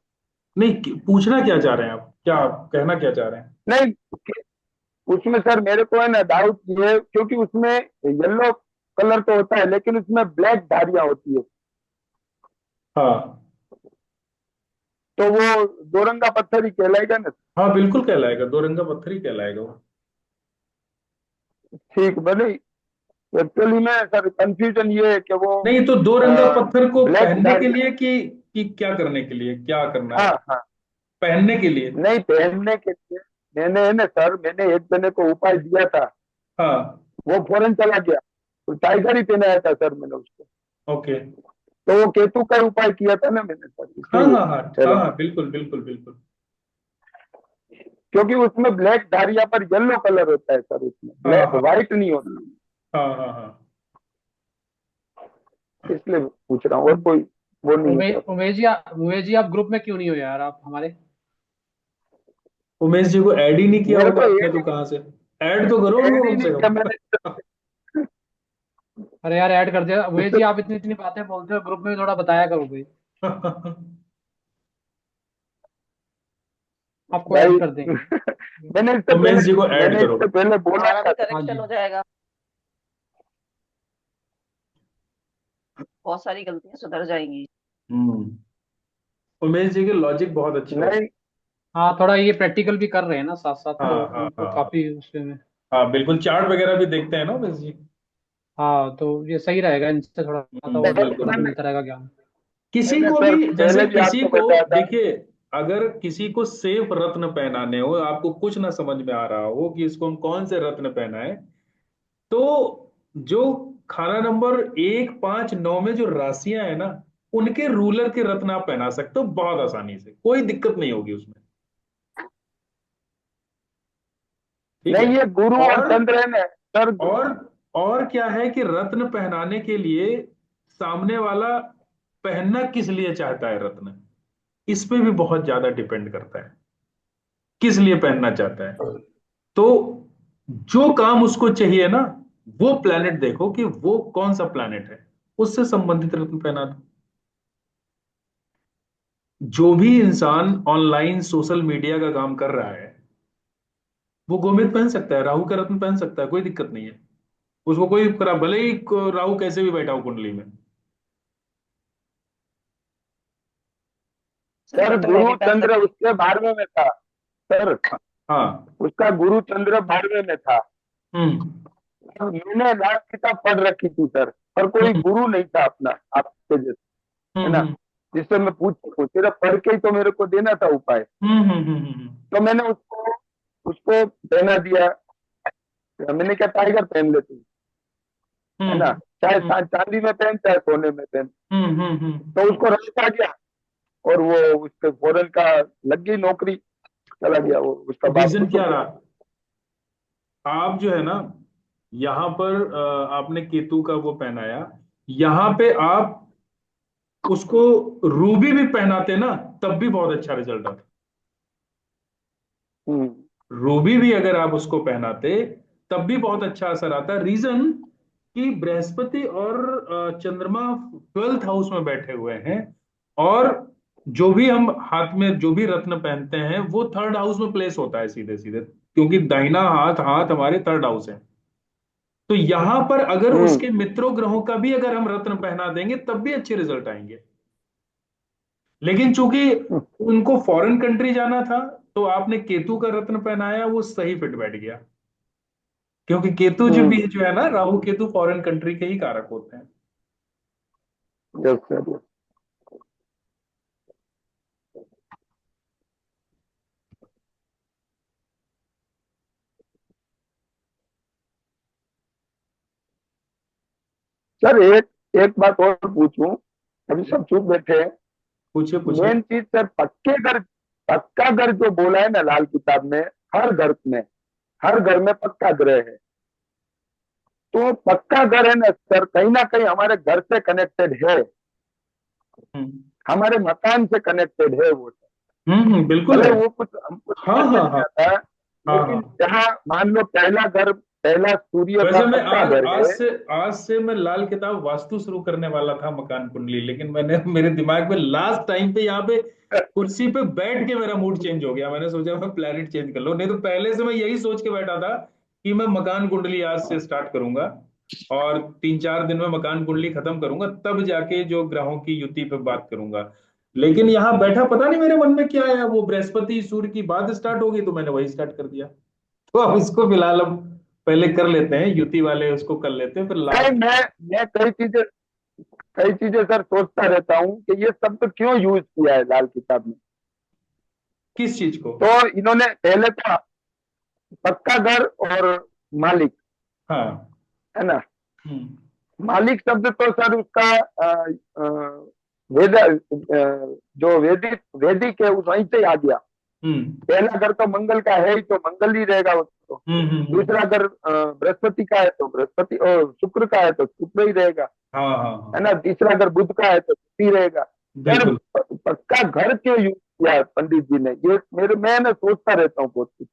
A: नहीं, पूछना क्या चाह रहे हैं आप, क्या आप कहना क्या चाह रहे हैं?
C: नहीं, उसमें सर मेरे को है ना डाउट ये, क्योंकि उसमें येलो कलर तो होता है लेकिन उसमें ब्लैक धारियां होती है,
A: हाँ
C: तो वो दो रंगा पत्थर ही कहलाएगा ना?
A: हाँ बिल्कुल कहलाएगा, दो रंगा पत्थर ही कहलाएगा वो।
C: ठीक भले। एक्चुअली में सर कंफ्यूजन ये है कि वो
A: नहीं तो दो रंगा पत्थर को
C: ब्लैक
A: पहनने के
C: धारियां।
A: लिए कि क्या करने के लिए, क्या करना है?
C: हाँ हाँ।
A: पहनने के लिए।
C: नहीं, पहनने के लिए मैंने है ना सर, मैंने एक जने को उपाय दिया था,
A: हाँ।
C: वो फौरन चला गया, तो टाइगर ही पहनाया था सर मैंने उसको,
A: ओके।
C: तो वो केतु का उपाय किया था ना मैंने सर,
A: हाँ
C: इसलिए
A: हाँ हाँ
C: कह
A: हाँ
C: रहा हूँ।
A: हाँ, बिल्कुल बिल्कुल बिल्कुल।
C: क्योंकि उसमें ब्लैक धारिया पर येलो कलर होता है सर, उसमें
A: हाँ
C: ब्लैक
A: हाँ
C: व्हाइट नहीं होता,
A: हाँ हाँ हाँ।
C: इसलिए पूछ रहा हूँ, और कोई वो नहीं है सर।
D: उमेश जी आप ग्रुप में क्यों नहीं हो यार, आप हमारे।
A: उमेश जी को ऐड ही नहीं किया
C: मेरे
A: होगा
C: को
A: आपने, तो कहाँ से? ऐड तो करो
C: ऐड
A: उनको
C: ही
A: कम
C: नहीं
A: से
C: किया
A: कम।
C: मैंने।
D: अरे यार ऐड कर दिया उमेश जी, आप इतनी इतनी बातें बोलते हो ग्रुप में भी, थोड़ा बताया करो भाई। आपको ऐड
C: भाई
D: कर देंगे।
C: मैंने इससे
A: उमेश
C: पहले
A: जी को ऐड
C: मैंने
A: करो।
C: इससे पहले बोला
F: हमारा
C: था।
F: भी
D: हाँ
F: करेक्शन
D: जी।
F: हो जाएगा, बहुत सारी गलतियां सुधर जाएंगी।
A: हम्म। उमेश जी के लॉजिक बहुत अच्छा होता
C: नहीं,
D: हाँ थोड़ा ये प्रैक्टिकल भी कर रहे हैं ना साथ साथ,
A: है।
D: तो
A: हाँ हाँ
D: उनको
A: हाँ
D: काफी उसमें।
A: हाँ बिल्कुल, चार्ट वगैरह भी देखते हैं ना उमेश जी।
D: हाँ तो ये सही रहेगा, इनसे थोड़ा सा और
A: बिल्कुल
D: मतलब
A: बिल्कुल।
D: मिलता रहेगा ज्ञान।
A: किसी
C: मैंने
A: को
C: सर
A: भी, जैसे
C: पहले भी
A: किसी
C: आपको
A: को,
C: बताया था।
A: देखिए, अगर किसी को सेफ रत्न पहनाने हो, आपको कुछ ना समझ में आ रहा हो कि इसको हम कौन से रत्न पहनाएं, तो जो खाना नंबर 1 5 9 में जो राशियां है ना, उनके रूलर के रत्न आप पहना सकते हो बहुत आसानी से, कोई दिक्कत नहीं होगी उसमें। ठीक है।
C: नहीं, ये गुरु और
A: और
C: चंद्र है ना सर।
A: और और क्या है कि रत्न पहनाने के लिए सामने वाला पहनना किस लिए चाहता है रत्न, इस पे भी बहुत ज्यादा डिपेंड करता है, किस लिए पहनना चाहता है। तो जो काम उसको चाहिए ना, वो प्लैनेट देखो कि वो कौन सा प्लैनेट है, उससे संबंधित रत्न पहना दो। जो भी इंसान ऑनलाइन सोशल मीडिया का काम कर रहा है, वो गोमेद पहन सकता है, राहु का रत्न पहन सकता है, कोई दिक्कत नहीं है। उसको कोई करा, भले ही राहु कैसे भी बैठा हो कुंडली में।
F: सर
C: सर
F: वो तो मैं
C: गुरु
F: भी पहन
C: चंद्र
F: सकती हूँ।
C: उसके 12वें में था सर,
A: हाँ।
C: उसका गुरु चंद्र 12वें में था।
A: हम्म
C: मैंने लास्ट किताब पढ़ रखी थी सर, पर कोई
A: हम्म
C: गुरु नहीं था अपना आपके जैसे, है ना,
A: हम्म
C: जिससे मैं पूछ सकूं, सिर्फ पढ़ के ही तो मेरे को देना था उपाय,
A: हम्म हम्म हम्म हम्म, हम्म।
C: तो मैंने उसको उसको देना दिया, मैंने क्या टाइगर पहन लेते, है ना,
A: हम्म
C: चाहे
A: हम्म
C: चांदी में पहन चाहे सोने में पहन।
A: हम्म।
C: तो उसको रश आ गया और वो उसके फौरन का लग गई नौकरी, चला गया वो, उसका बाप
A: रीजन
C: खुश हो
A: क्या
C: गया।
A: रहा? आप जो है ना, यहाँ पर आपने केतु का वो पहनाया, यहाँ पे आप उसको रूबी भी पहनाते ना, तब भी बहुत अच्छा रिजल्ट आता।
C: हम्म
A: रूबी भी अगर आप उसको पहनाते तब भी बहुत अच्छा असर आता। रीजन कि बृहस्पति और चंद्रमा 12th हाउस में बैठे हुए हैं, और जो भी हम हाथ में जो भी रत्न पहनते हैं वो थर्ड हाउस में प्लेस होता है सीधे सीधे, क्योंकि दाहिना हाथ हाथ हमारे थर्ड हाउस है। तो यहां पर अगर
C: हम्म
A: उसके मित्रों ग्रहों का भी अगर हम रत्न पहना देंगे तब भी अच्छे रिजल्ट आएंगे। लेकिन चूंकि उनको फॉरेन कंट्री जाना था, तो आपने केतु का रत्न पहनाया, वो सही फिट बैठ गया। क्योंकि केतु जो भी
C: हम्म।
A: जो है ना, राहु केतु फॉरेन कंट्री के ही कारक होते हैं।
C: Yes sir, yes. सर एक एक बात और पूछूं, अभी सब चुप बैठे हैं।
A: पूछिए पूछिए।
C: मेन चीज सर, पक्का घर जो बोला है ना लाल किताब में, हर घर में पक्का ग्रह है। तो पक्का घर है ना कहीं हमारे घर से कनेक्टेड है,
A: हम्म
C: हमारे मकान से कनेक्टेड है वो।
A: बिल्कुल
C: भले
A: है।
C: वो कुछ हमको
A: हाँ
C: समझ में
A: हाँ
C: नहीं
A: हाँ
C: आता,
A: हाँ
C: लेकिन
A: हाँ।
C: जहाँ मान लो पहला सूर्य का
A: वैसे मैं
C: पक्का
A: आज
C: घर है।
A: आज से मैं लाल किताब वास्तु शुरू करने वाला था, मकान कुंडली, लेकिन मैंने मेरे दिमाग में लास्ट टाइम पे यहाँ पे कुर्सी पे बैठ के मेरा मूड चेंज हो गया। मैंने सोचा मैं प्लेनेट चेंज कर लूं, नहीं तो पहले से मैं यही सोच के बैठा था कि मैं मकान कुंडली आज से स्टार्ट करूंगा, और 3-4 दिन में मकान कुंडली खत्म करूंगा, तब जाके जो ग्रहों की युति पे बात करूंगा। लेकिन यहाँ बैठा पता नहीं मेरे मन में क्या आया, वो बृहस्पति सूर्य की बात स्टार्ट होगी तो मैंने वही स्टार्ट कर दिया। तो अब इसको फिलहाल हम पहले कर लेते हैं, युति वाले उसको कर लेते हैं, फिर
C: नहीं,
A: लास्ट।
C: मैं कई चीजें सर सोचता रहता हूँ कि ये शब्द क्यों यूज किया है लाल किताब में।
A: किस चीज को?
C: तो इन्होंने पहले तो पक्का घर और मालिक,
A: हाँ।
C: है ना,
A: हम्म
C: मालिक शब्द तो सर उसका वेद जो वैदिक है उस वहीं से आ गया।
A: हम्म
C: पहला घर तो मंगल का है ही, तो मंगल ही रहेगा वो तो।
A: हम्म।
C: दूसरा घर बृहस्पति का है तो बृहस्पति, और शुक्र का है तो शुक्र ही रहेगा,
A: हाँ हाँ
C: है
A: हाँ।
C: ना। तीसरा घर बुध का है तो बुध ही रहेगा। यार
A: बिल्कुल।
C: पक्का घर क्यों यूज किया है पंडित जी ने, ये मैं ना सोचता रहता हूँ बहुत कुछ।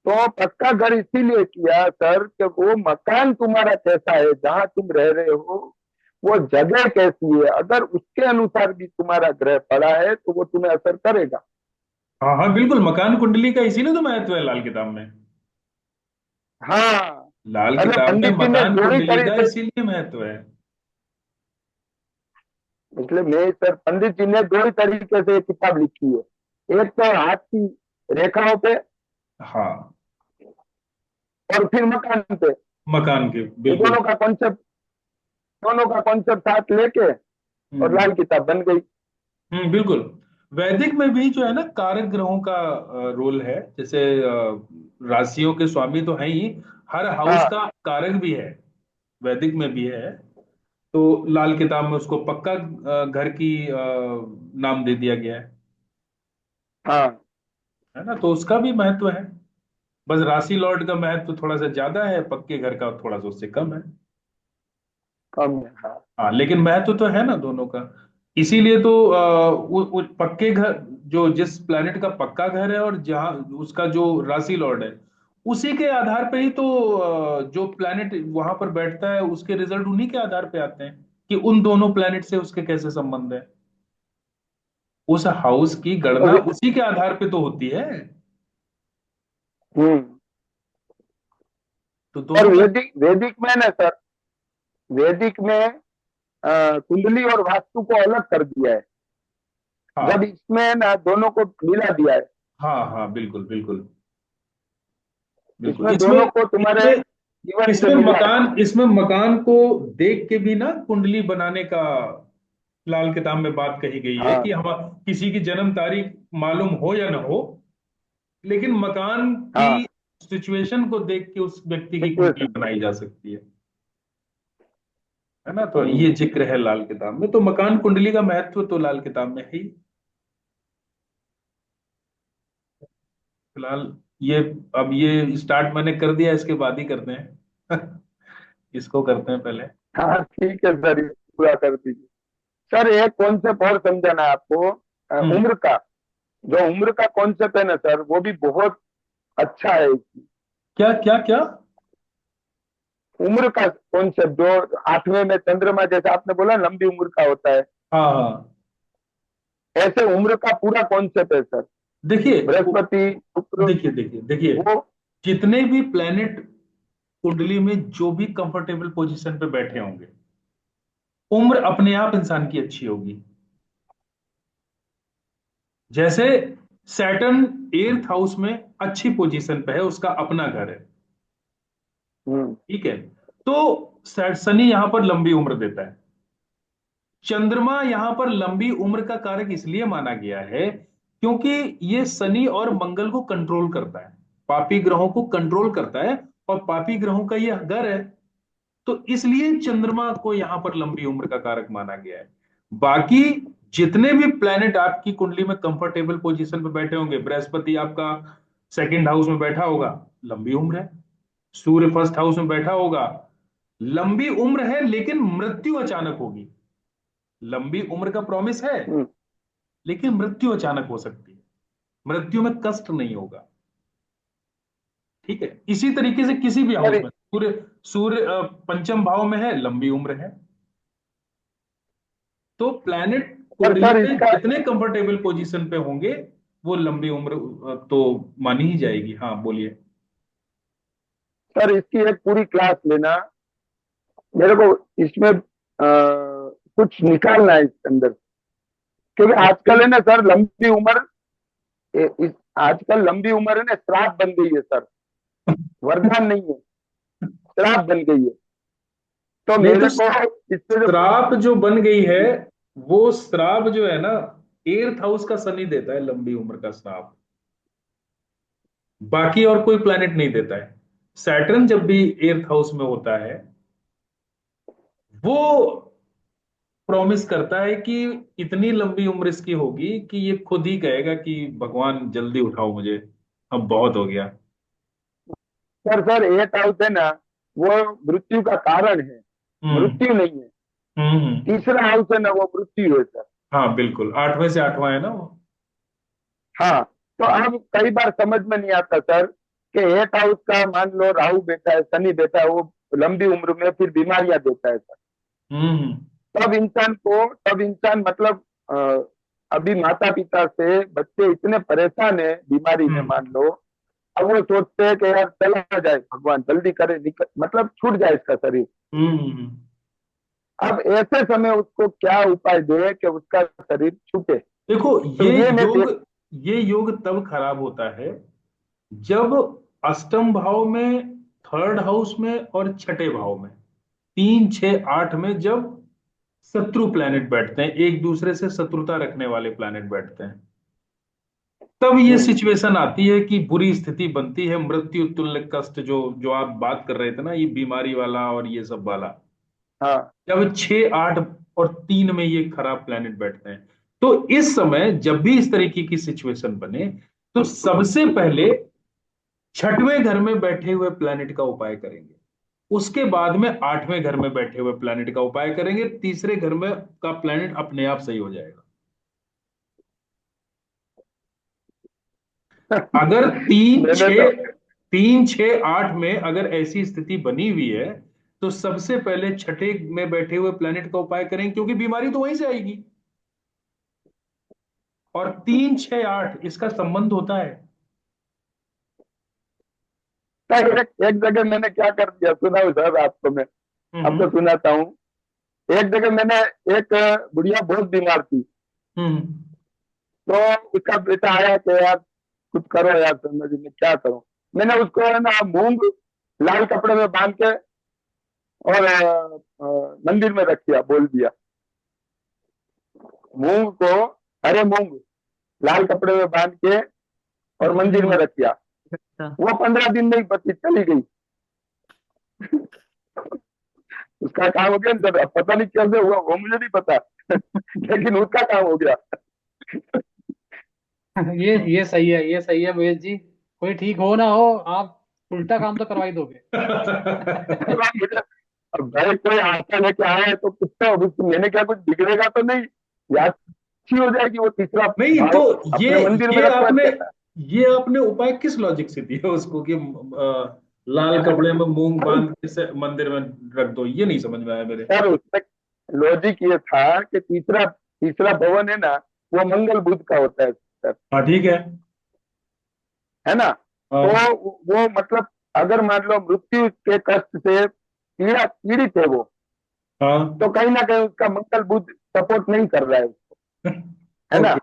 C: तो पक्का घर इसीलिए किया सर कि वो मकान तुम्हारा कैसा है, जहां तुम रह रहे हो, वो जगह कैसी है, अगर उसके अनुसार भी तुम्हारा ग्रह पड़ा है तो वो तुम्हें असर करेगा।
A: हाँ हाँ बिल्कुल, मकान कुंडली का इसीलिए तो महत्व है लाल किताब में।
C: हाँ,
A: लाल
C: मतलब
A: किताब में
C: पंडित जी ने
A: मकान
C: दो ही
A: कुंडली का
C: तरीके,
A: इसीलिए महत्व है।
C: इसलिए मैं सर पंडित जी ने दो ही तरीके से ये किताब लिखी है, एक तो हाथ की रेखाओं पे
A: हाँ,
C: और फिर मकान पे।
A: मकान के
C: ये
A: बिल्कुल।
C: दोनों का कॉन्सेप्ट साथ लेके और
A: हम्म
C: लाल किताब बन गई।
A: बिल्कुल। वैदिक में भी जो है ना, कारक ग्रहों का रोल है। जैसे राशियों के स्वामी तो है ही, हर हाउस
C: हाँ
A: का कारक भी है, वैदिक में भी है। तो लाल किताब में उसको पक्का घर की नाम दे दिया गया
C: हाँ।
A: है ना, तो उसका भी महत्व है। बस राशि लॉर्ड का महत्व थोड़ा सा ज्यादा है, पक्के घर का थोड़ा सा उससे कम है।
C: कम है, हाँ।
A: हाँ, लेकिन महत्व तो है ना दोनों का। इसीलिए तो पक्के घर, जो जिस प्लेनेट का पक्का घर है और जहाँ उसका जो राशि लॉर्ड है, उसी के आधार पे ही तो जो प्लेनेट वहां पर बैठता है उसके रिजल्ट उन्हीं के आधार पे आते हैं कि उन दोनों प्लेनेट से उसके कैसे संबंध है। उस हाउस की
C: तो
A: गणना उसी के आधार पे तो होती है।
C: हम्म।
A: तो
C: और
A: दोनों का।
C: वैदिक में ना सर, वैदिक में कुंडली और वास्तु को अलग कर दिया है, जब
A: हाँ
C: इसमें ना दोनों को मिला दिया है।
A: हाँ हाँ बिल्कुल बिल्कुल बिल्कुल।
C: इसमें
A: इसमें
C: दोनों को तुम्हारे
A: इसमें
C: जीवन से मिला है।
A: इसमें मकान को देख के भी ना कुंडली बनाने का लाल किताब में बात कही गई है कि
C: हाँ
A: हम किसी की जन्म तारीख मालूम हो या ना हो, लेकिन मकान की
C: हाँ
A: सिचुएशन को देख के उस व्यक्ति की कुंडली
C: सिचुएशन।
A: बनाई जा सकती है ना। तो ये जिक्र है लाल किताब में। तो मकान कुंडली का महत्व तो लाल किताब में है ही। फिलहाल ये, अब ये स्टार्ट मैंने कर दिया, इसके बाद ही करते हैं। इसको करते हैं पहले।
C: हाँ ठीक है सर, ये पूरा कर दीजिए। सर एक कॉन्सेप्ट और समझाना है आपको,
A: हम्म।
C: उम्र का। जो उम्र का कॉन्सेप्ट है ना सर, वो भी बहुत अच्छा है इसमें।
A: क्या क्या क्या?
C: उम्र का कॉन्सेप्ट जो 8वें में चंद्रमा, जैसे आपने बोला लंबी उम्र का होता है,
A: हाँ हाँ।
C: ऐसे उम्र का पूरा कॉन्सेप्ट है सर।
A: देखिए
C: बृहस्पति, शुक्र,
A: देखिए देखिए देखिए,
C: वो
A: जितने भी प्लेनेट कुंडली में जो भी कंफर्टेबल पोजीशन पे बैठे होंगे, उम्र अपने आप इंसान की अच्छी होगी। जैसे सैटर्न 8th हाउस में अच्छी पोजीशन पे है, उसका अपना घर है,
C: हम्म
A: ठीक है। तो शनि यहां पर लंबी उम्र देता है। चंद्रमा यहां पर लंबी उम्र का कारक इसलिए माना गया है क्योंकि ये शनि और मंगल को कंट्रोल करता है, पापी ग्रहों को कंट्रोल करता है, और पापी ग्रहों का यह घर है। तो इसलिए चंद्रमा को यहां पर लंबी उम्र का कारक माना गया है। बाकी जितने भी प्लेनेट आपकी कुंडली में कंफर्टेबल पोजीशन पे बैठे होंगे, बृहस्पति आपका 2nd हाउस में बैठा होगा, लंबी उम्र है। सूर्य 1st हाउस में बैठा होगा, लंबी उम्र है, लेकिन मृत्यु अचानक होगी। लंबी उम्र का प्रॉमिस है,
C: हम्म।
A: लेकिन मृत्यु अचानक हो सकती है। मृत्यु में कष्ट नहीं होगा, ठीक है। इसी तरीके से किसी भी हाउस
C: सर
A: में सूर्य सूर्य 5th भाव में है, लंबी उम्र है। तो प्लैनेट
C: पर
A: कुंडली
C: सर
A: में
C: इसका,
A: जितने कंफर्टेबल पोजीशन पे होंगे, वो लंबी उम्र तो मानी ही जाएगी। हाँ बोलिए।
C: सर इसकी एक पूरी क्लास लेना मेरे को, इसमें कुछ निकालना है इसके अंदर। क्योंकि आजकल है ना सर, लंबी उम्र, आजकल लंबी उम्र है ना श्राप बन गई है सर, वरदान नहीं है, श्राप बन गई है। तो
A: नहीं तो
C: मेरे को इससे जो,
A: श्राप जो बन गई है, वो श्राप जो है ना, 8th हाउस का शनि देता है लंबी उम्र का श्राप। बाकी और कोई प्लैनेट नहीं देता है। सैटर्न जब भी 8th हाउस में होता है, वो प्रॉमिस करता है कि इतनी लंबी उम्र इसकी होगी कि ये खुद ही कहेगा कि भगवान जल्दी उठाओ मुझे, अब बहुत हो गया।
C: सर 8 हाउस है ना, वो मृत्यु का कारण है,
A: हम्म
C: मृत्यु नहीं है।
A: हम्म।
C: तीसरा हाउस है ना, वो मृत्यु है सर।
A: हाँ बिल्कुल, 8वें से 8वां है ना वो।
C: हाँ, तो अब कई बार समझ में नहीं आता सर कि 8 हाउस का मान लो राहु बैठा है, शनि बैठा है, वो लंबी उम्र में फिर बीमारियां देता है सर।
A: हम्म।
C: तब इंसान मतलब अभी माता पिता से बच्चे इतने परेशान है बीमारी में
A: हम्म
C: मान लो, अब वो सोचते हैं कि यार चला जाए, भगवान जल्दी करे, मतलब छूट जाए इसका शरीर।
A: हम्म।
C: अब ऐसे समय उसको क्या उपाय दे कि उसका शरीर छूटे।
A: देखो,
C: तो ये मैं
A: योग ये योग तब खराब होता है जब 8th भाव में, 3rd हाउस में और 6ठे भाव में, 3 6 8 में जब शत्रु प्लैनेट बैठते हैं, एक दूसरे से शत्रुता रखने वाले प्लैनेट बैठते हैं, तब ये
C: हम्म,
A: सिचुएशन आती है कि बुरी स्थिति बनती है। मृत्यु तुल्य कष्ट, जो जो आप बात कर रहे थे ना, ये बीमारी वाला और ये सब वाला,
C: हाँ
A: जब 6 8 और 3 में ये खराब प्लैनेट बैठते हैं, तो इस समय जब भी इस तरीके की सिचुएशन बने, तो सबसे पहले 6वें घर में बैठे हुए प्लैनेट का उपाय करेंगे। उसके बाद में 8वें घर में बैठे हुए प्लैनेट का उपाय करेंगे। तीसरे घर में का प्लैनेट अपने आप सही हो जाएगा। अगर
C: मैंने तो
A: 3 6 8 में अगर ऐसी स्थिति बनी हुई है, तो सबसे पहले 6ठे में बैठे हुए प्लैनेट का उपाय करेंगे, क्योंकि बीमारी तो वहीं से आएगी। और 3 6 8 इसका संबंध होता है।
C: एक जगह मैंने क्या कर दिया, सुनाऊं सर आपको मैं, आपको
A: हम्म
C: सुनाता हूँ। एक जगह मैंने, एक बुढ़िया बहुत बीमार थी,
A: हम्म
C: तो उसका बेटा आया कि यार कुछ करो यार, समझ में क्या करूं। मैंने उसको है ना मूंग लाल कपड़े में बांध के और मंदिर में रख दिया, बोल दिया मूंग को, हरे मूंग लाल कपड़े में बांध के और मंदिर में रख दिया। वो 15 दिन में ही पति चली गई। उसका काम हो गया ना सर, अब पता नहीं कैसे हुआ वो मुझे नहीं पता लेकिन उसका काम हो गया।
D: ये सही है, ये सही है महेश जी। कोई ठीक हो ना हो, आप उल्टा काम तो करवा ही दोगे।
C: अब मुझे, अब भाई कोई आता लेके आए तो कुछ तो, अब मैंने क्या कुछ बिगड़ेगा तो नहीं, या अच्छी हो जाएगी वो तीसरा
A: नहीं तो
C: भाव
A: ये
C: अपने मंदिर में
A: ये
C: रखवा
A: आपने
C: देगा।
A: ये आपने उपाय किस लॉजिक से दिया उसको कि लाल कपड़े में मूंग बांध के से मंदिर में रख दो, ये नहीं समझ में आया मेरे।
C: सर उसमें लॉजिक ये था कि तीसरा तीसरा भवन है ना, वो मंगल बुध का होता है सर,
A: हाँ ठीक है।
C: है ना। तो
A: हाँ
C: वो मतलब अगर मान लो मृत्यु के कष्ट से पीड़ित है वो,
A: हाँ।
C: तो कहीं ना कहीं उसका मंगल बुध सपोर्ट नहीं कर रहा है उसको, है ना।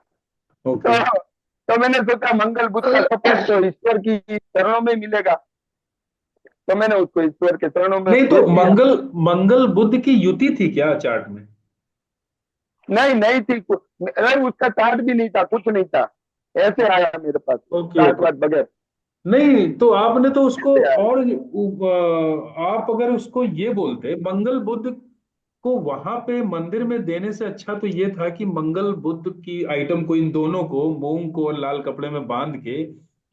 A: Okay okay.
C: तो मैंने सोचा मंगल बुध का सपोर्ट तो ईश्वर की चरणों में मिलेगा, तो मैंने उसको ईश्वर के चरणों में
A: नहीं तो
C: भेज दिया।
A: मंगल मंगल बुध की युति थी क्या चार्ट में?
C: नहीं नहीं थी अरे उसका चार्ट भी नहीं था, कुछ नहीं था, ऐसे आया मेरे पास
A: ओके
C: चार्ट
A: ओके।
C: वार्ट बगैर,
A: नहीं तो आपने तो उसको
C: ऐसे आया।
A: और आप अगर उसको ये बोलते मंगल बुध को वहां पे मंदिर में देने से अच्छा तो ये था कि मंगल बुध की आइटम को, इन दोनों को, मूंग को लाल कपड़े में बांध के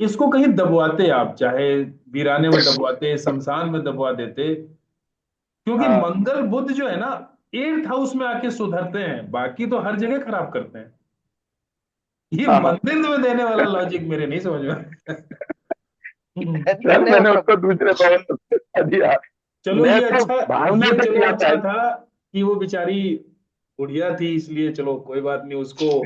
A: इसको कहीं दबवाते, आप चाहे वीराने में दबवाते, शमशान में दबवा देते। क्योंकि
C: हाँ
A: मंगल बुध जो है ना, 8th हाउस में आके सुधरते हैं, बाकी तो हर जगह खराब करते हैं। ये
C: हाँ हाँ।
A: मंदिर में देने वाला लॉजिक मेरे नहीं समझ में आया।
C: सर
F: धन्य हो
C: मैंने उसको
F: प्रभु।
C: दूसरे भवन में भेजा दिया,
A: चलो
C: मैं
A: ये
C: तो
A: अच्छा,
C: भावना
A: ये
C: से
A: चलो
C: किया था।
A: अच्छा था कि वो बेचारी बुढ़िया थी, इसलिए चलो कोई बात नहीं, उसको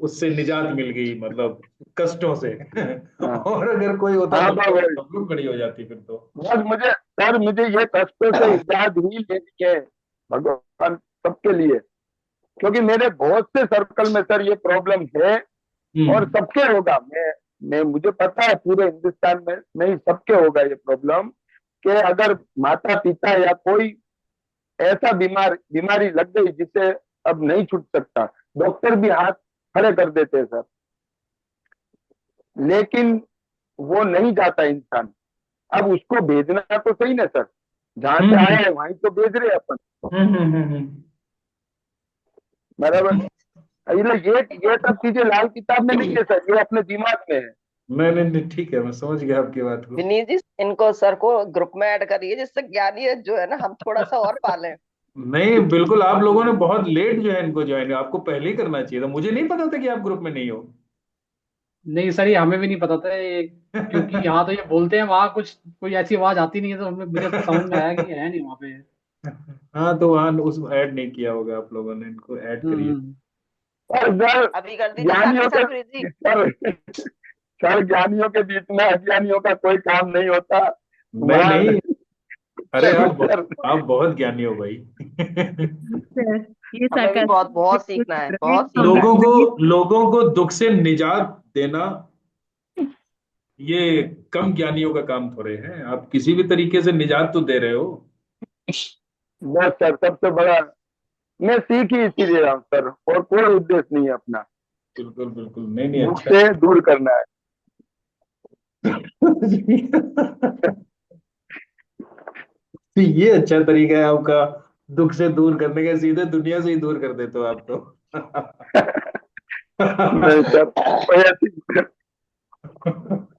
A: उससे निजात मिल गई, मतलब कष्टों से।
C: हाँ
A: और अगर कोई होता
C: हाँ
A: तब तो
C: भाई,
A: प्रॉब्लम खड़ी हो जाती फिर तो।
C: बस मुझे सर, मुझे ये कष्टों से इजाद ही लेनी है भगवान, सबके लिए, क्योंकि मेरे बहुत से सर्कल में सर ये प्रॉब्लम है, और
A: हम्म
C: सबके होगा। मैं मुझे पता है पूरे हिंदुस्तान में नहीं सबके होगा ये प्रॉब्लम, कि अगर माता पिता या कोई ऐसा बीमारी लग गई जिसे अब नहीं छूट सकता, डॉक्टर भी हाथ खड़े कर देते हैं सर, लेकिन वो नहीं जाता इंसान। अब उसको भेजना तो सही ना सर, जहां से
A: हम्म
C: आया है वहीं तो भेज रहे हैं अपन,
A: हम्म।
C: बराबर। ये सब चीजें लाल किताब में नहीं है सर, ये अपने दिमाग में है।
A: नहीं नहीं नहीं, ठीक है, मैं समझ गया आपकी बात को।
F: विनीत जी, इनको सर को ग्रुप में ऐड करिए, जिससे ज्ञानी जो है ना हम थोड़ा सा और पालें।
A: नहीं बिल्कुल, आप लोगों ने बहुत लेट जो है इनको ज्वाइन, आपको पहले ही करना चाहिए था, मुझे नहीं पता था कि आप ग्रुप में नहीं हो।
D: नहीं सर, ये हमें भी नहीं पता था ये, क्योंकि यहाँ तो ये बोलते हैं, वहां कुछ कोई ऐसी आवाज आती नहीं है, तो हमें मुझे समझ में आया कि ये है नहीं वहाँ पे।
A: हाँ तो वहां उस ऐड नहीं किया होगा आप लोगों ने, इनको ऐड करिए।
D: हम्म।
C: और सर
F: अभी कर दीजिए
C: ज्ञानियों
F: साक्षी
C: के,
F: सर जी।
C: सर सर ज्ञानियों के बीच में अज्ञानियों का कोई काम नहीं होता
A: नहीं
C: वहां।
A: नहीं, अरे
C: सर
A: आप बहुत ज्ञानी हो भाई।
B: सर ये
F: हमें भी बहुत
B: sarcastic
F: बहुत
B: बिल्कुल
F: सीखना है,
B: कर रहे हैं,
F: बहुत सीखना
B: हम
F: है।
A: लोगों को दुख से निजात देना, ये कम ज्ञानियों का काम थोड़े है, आप किसी भी तरीके से निजात तो दे रहे हो।
C: बस सर सबसे बड़ा, मैं सीख ही इसीलिए रहा हूँ सर, और कोई उद्देश्य नहीं है अपना,
A: बिल्कुल बिल्कुल, नहीं नहीं
C: दुख
A: अच्छा
C: से दूर करना है।
A: तो ये अच्छा तरीका है आपका दुख से दूर करने का, सीधे दुनिया से ही दूर कर देते हो आप तो।
C: नहीं सर, कोई ऐसी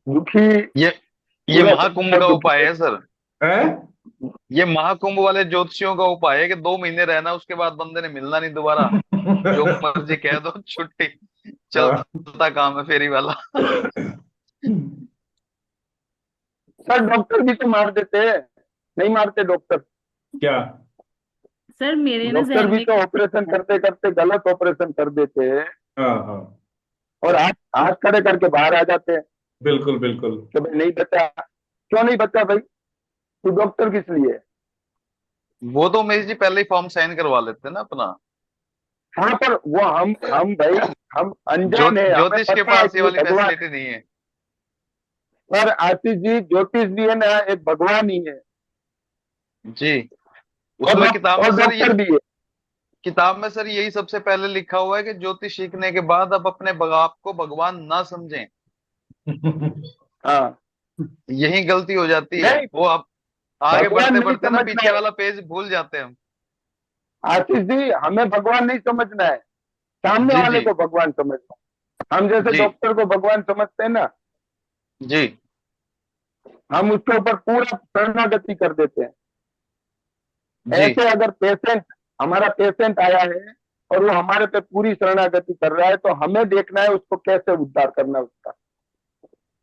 C: दुखी
G: ये ये
C: पूरा
G: महाकुंभ
C: संसार
G: का
C: दुखी
G: उपाय
C: है।
G: है सर।
A: हैं?
G: ये महाकुंभ वाले ज्योतिषियों का उपाय है कि 2 महीने रहना, उसके बाद बंदे ने मिलना नहीं दोबारा। जो मर्जी कह दो, छुट्टी,
A: हाँ।
G: चलता काम है फेरी वाला।
C: सर डॉक्टर भी तो मार देते हैं, नहीं मारते डॉक्टर?
A: क्या?
B: सर मेरे ना
C: डॉक्टर
B: जहन
C: भी
B: में
C: तो ऑपरेशन करते करते गलत ऑपरेशन कर देते हैं,
A: हाँ हाँ,
C: और हाथ हाथ खड़े करके बाहर आ जाते हैं
A: बिल्कुल बिल्कुल।
C: कि भाई नहीं बचा। क्यों नहीं बचा भाई? तू डॉक्टर किस लिए है?
G: वो तो उमेश जी पहले ही फॉर्म साइन करवा लेते हैं ना अपना।
C: हाँ पर वो हम भाई, हम अनजान है, हमें
G: ज्योतिष के
C: पता है
G: पास ये
C: कि ये
G: वाली
C: भगवान है।
G: फैसिलिटी नहीं है।
C: पर आशीष जी, ज्योतिष भी है ना, एक भगवान ही है,
G: जी। उसमें किताब में
C: और
G: सर ये,
C: डॉक्टर भी है।
G: किताब में सर यही सबसे पहले लिखा हुआ है कि ज्योतिष सीखने के बाद आप अपने आप को भगवान ना समझें।
C: हाँ
G: यही गलती हो जाती है।
C: नहीं,
G: वो आप आगे
C: भगवान
G: बढ़ते
C: नहीं
G: बढ़ते ना
C: समझना
G: पीछे
C: है
G: वाला पेज भूल जाते हैं हम।
C: आशीष जी, हमें भगवान नहीं समझना है, सामने
G: जी
C: वाले
G: जी
C: को भगवान समझना है। हम जैसे
G: जी
C: डॉक्टर को भगवान समझते हैं ना,
G: जी
C: हम उसके ऊपर पूरा शरणागति कर देते हैं।
G: जी
C: ऐसे अगर पेशेंट, हमारा पेशेंट आया है और वो हमारे पे पूरी शरणागति कर रहा है, तो हमें देखना है उसको कैसे उद्धार करना है उसका।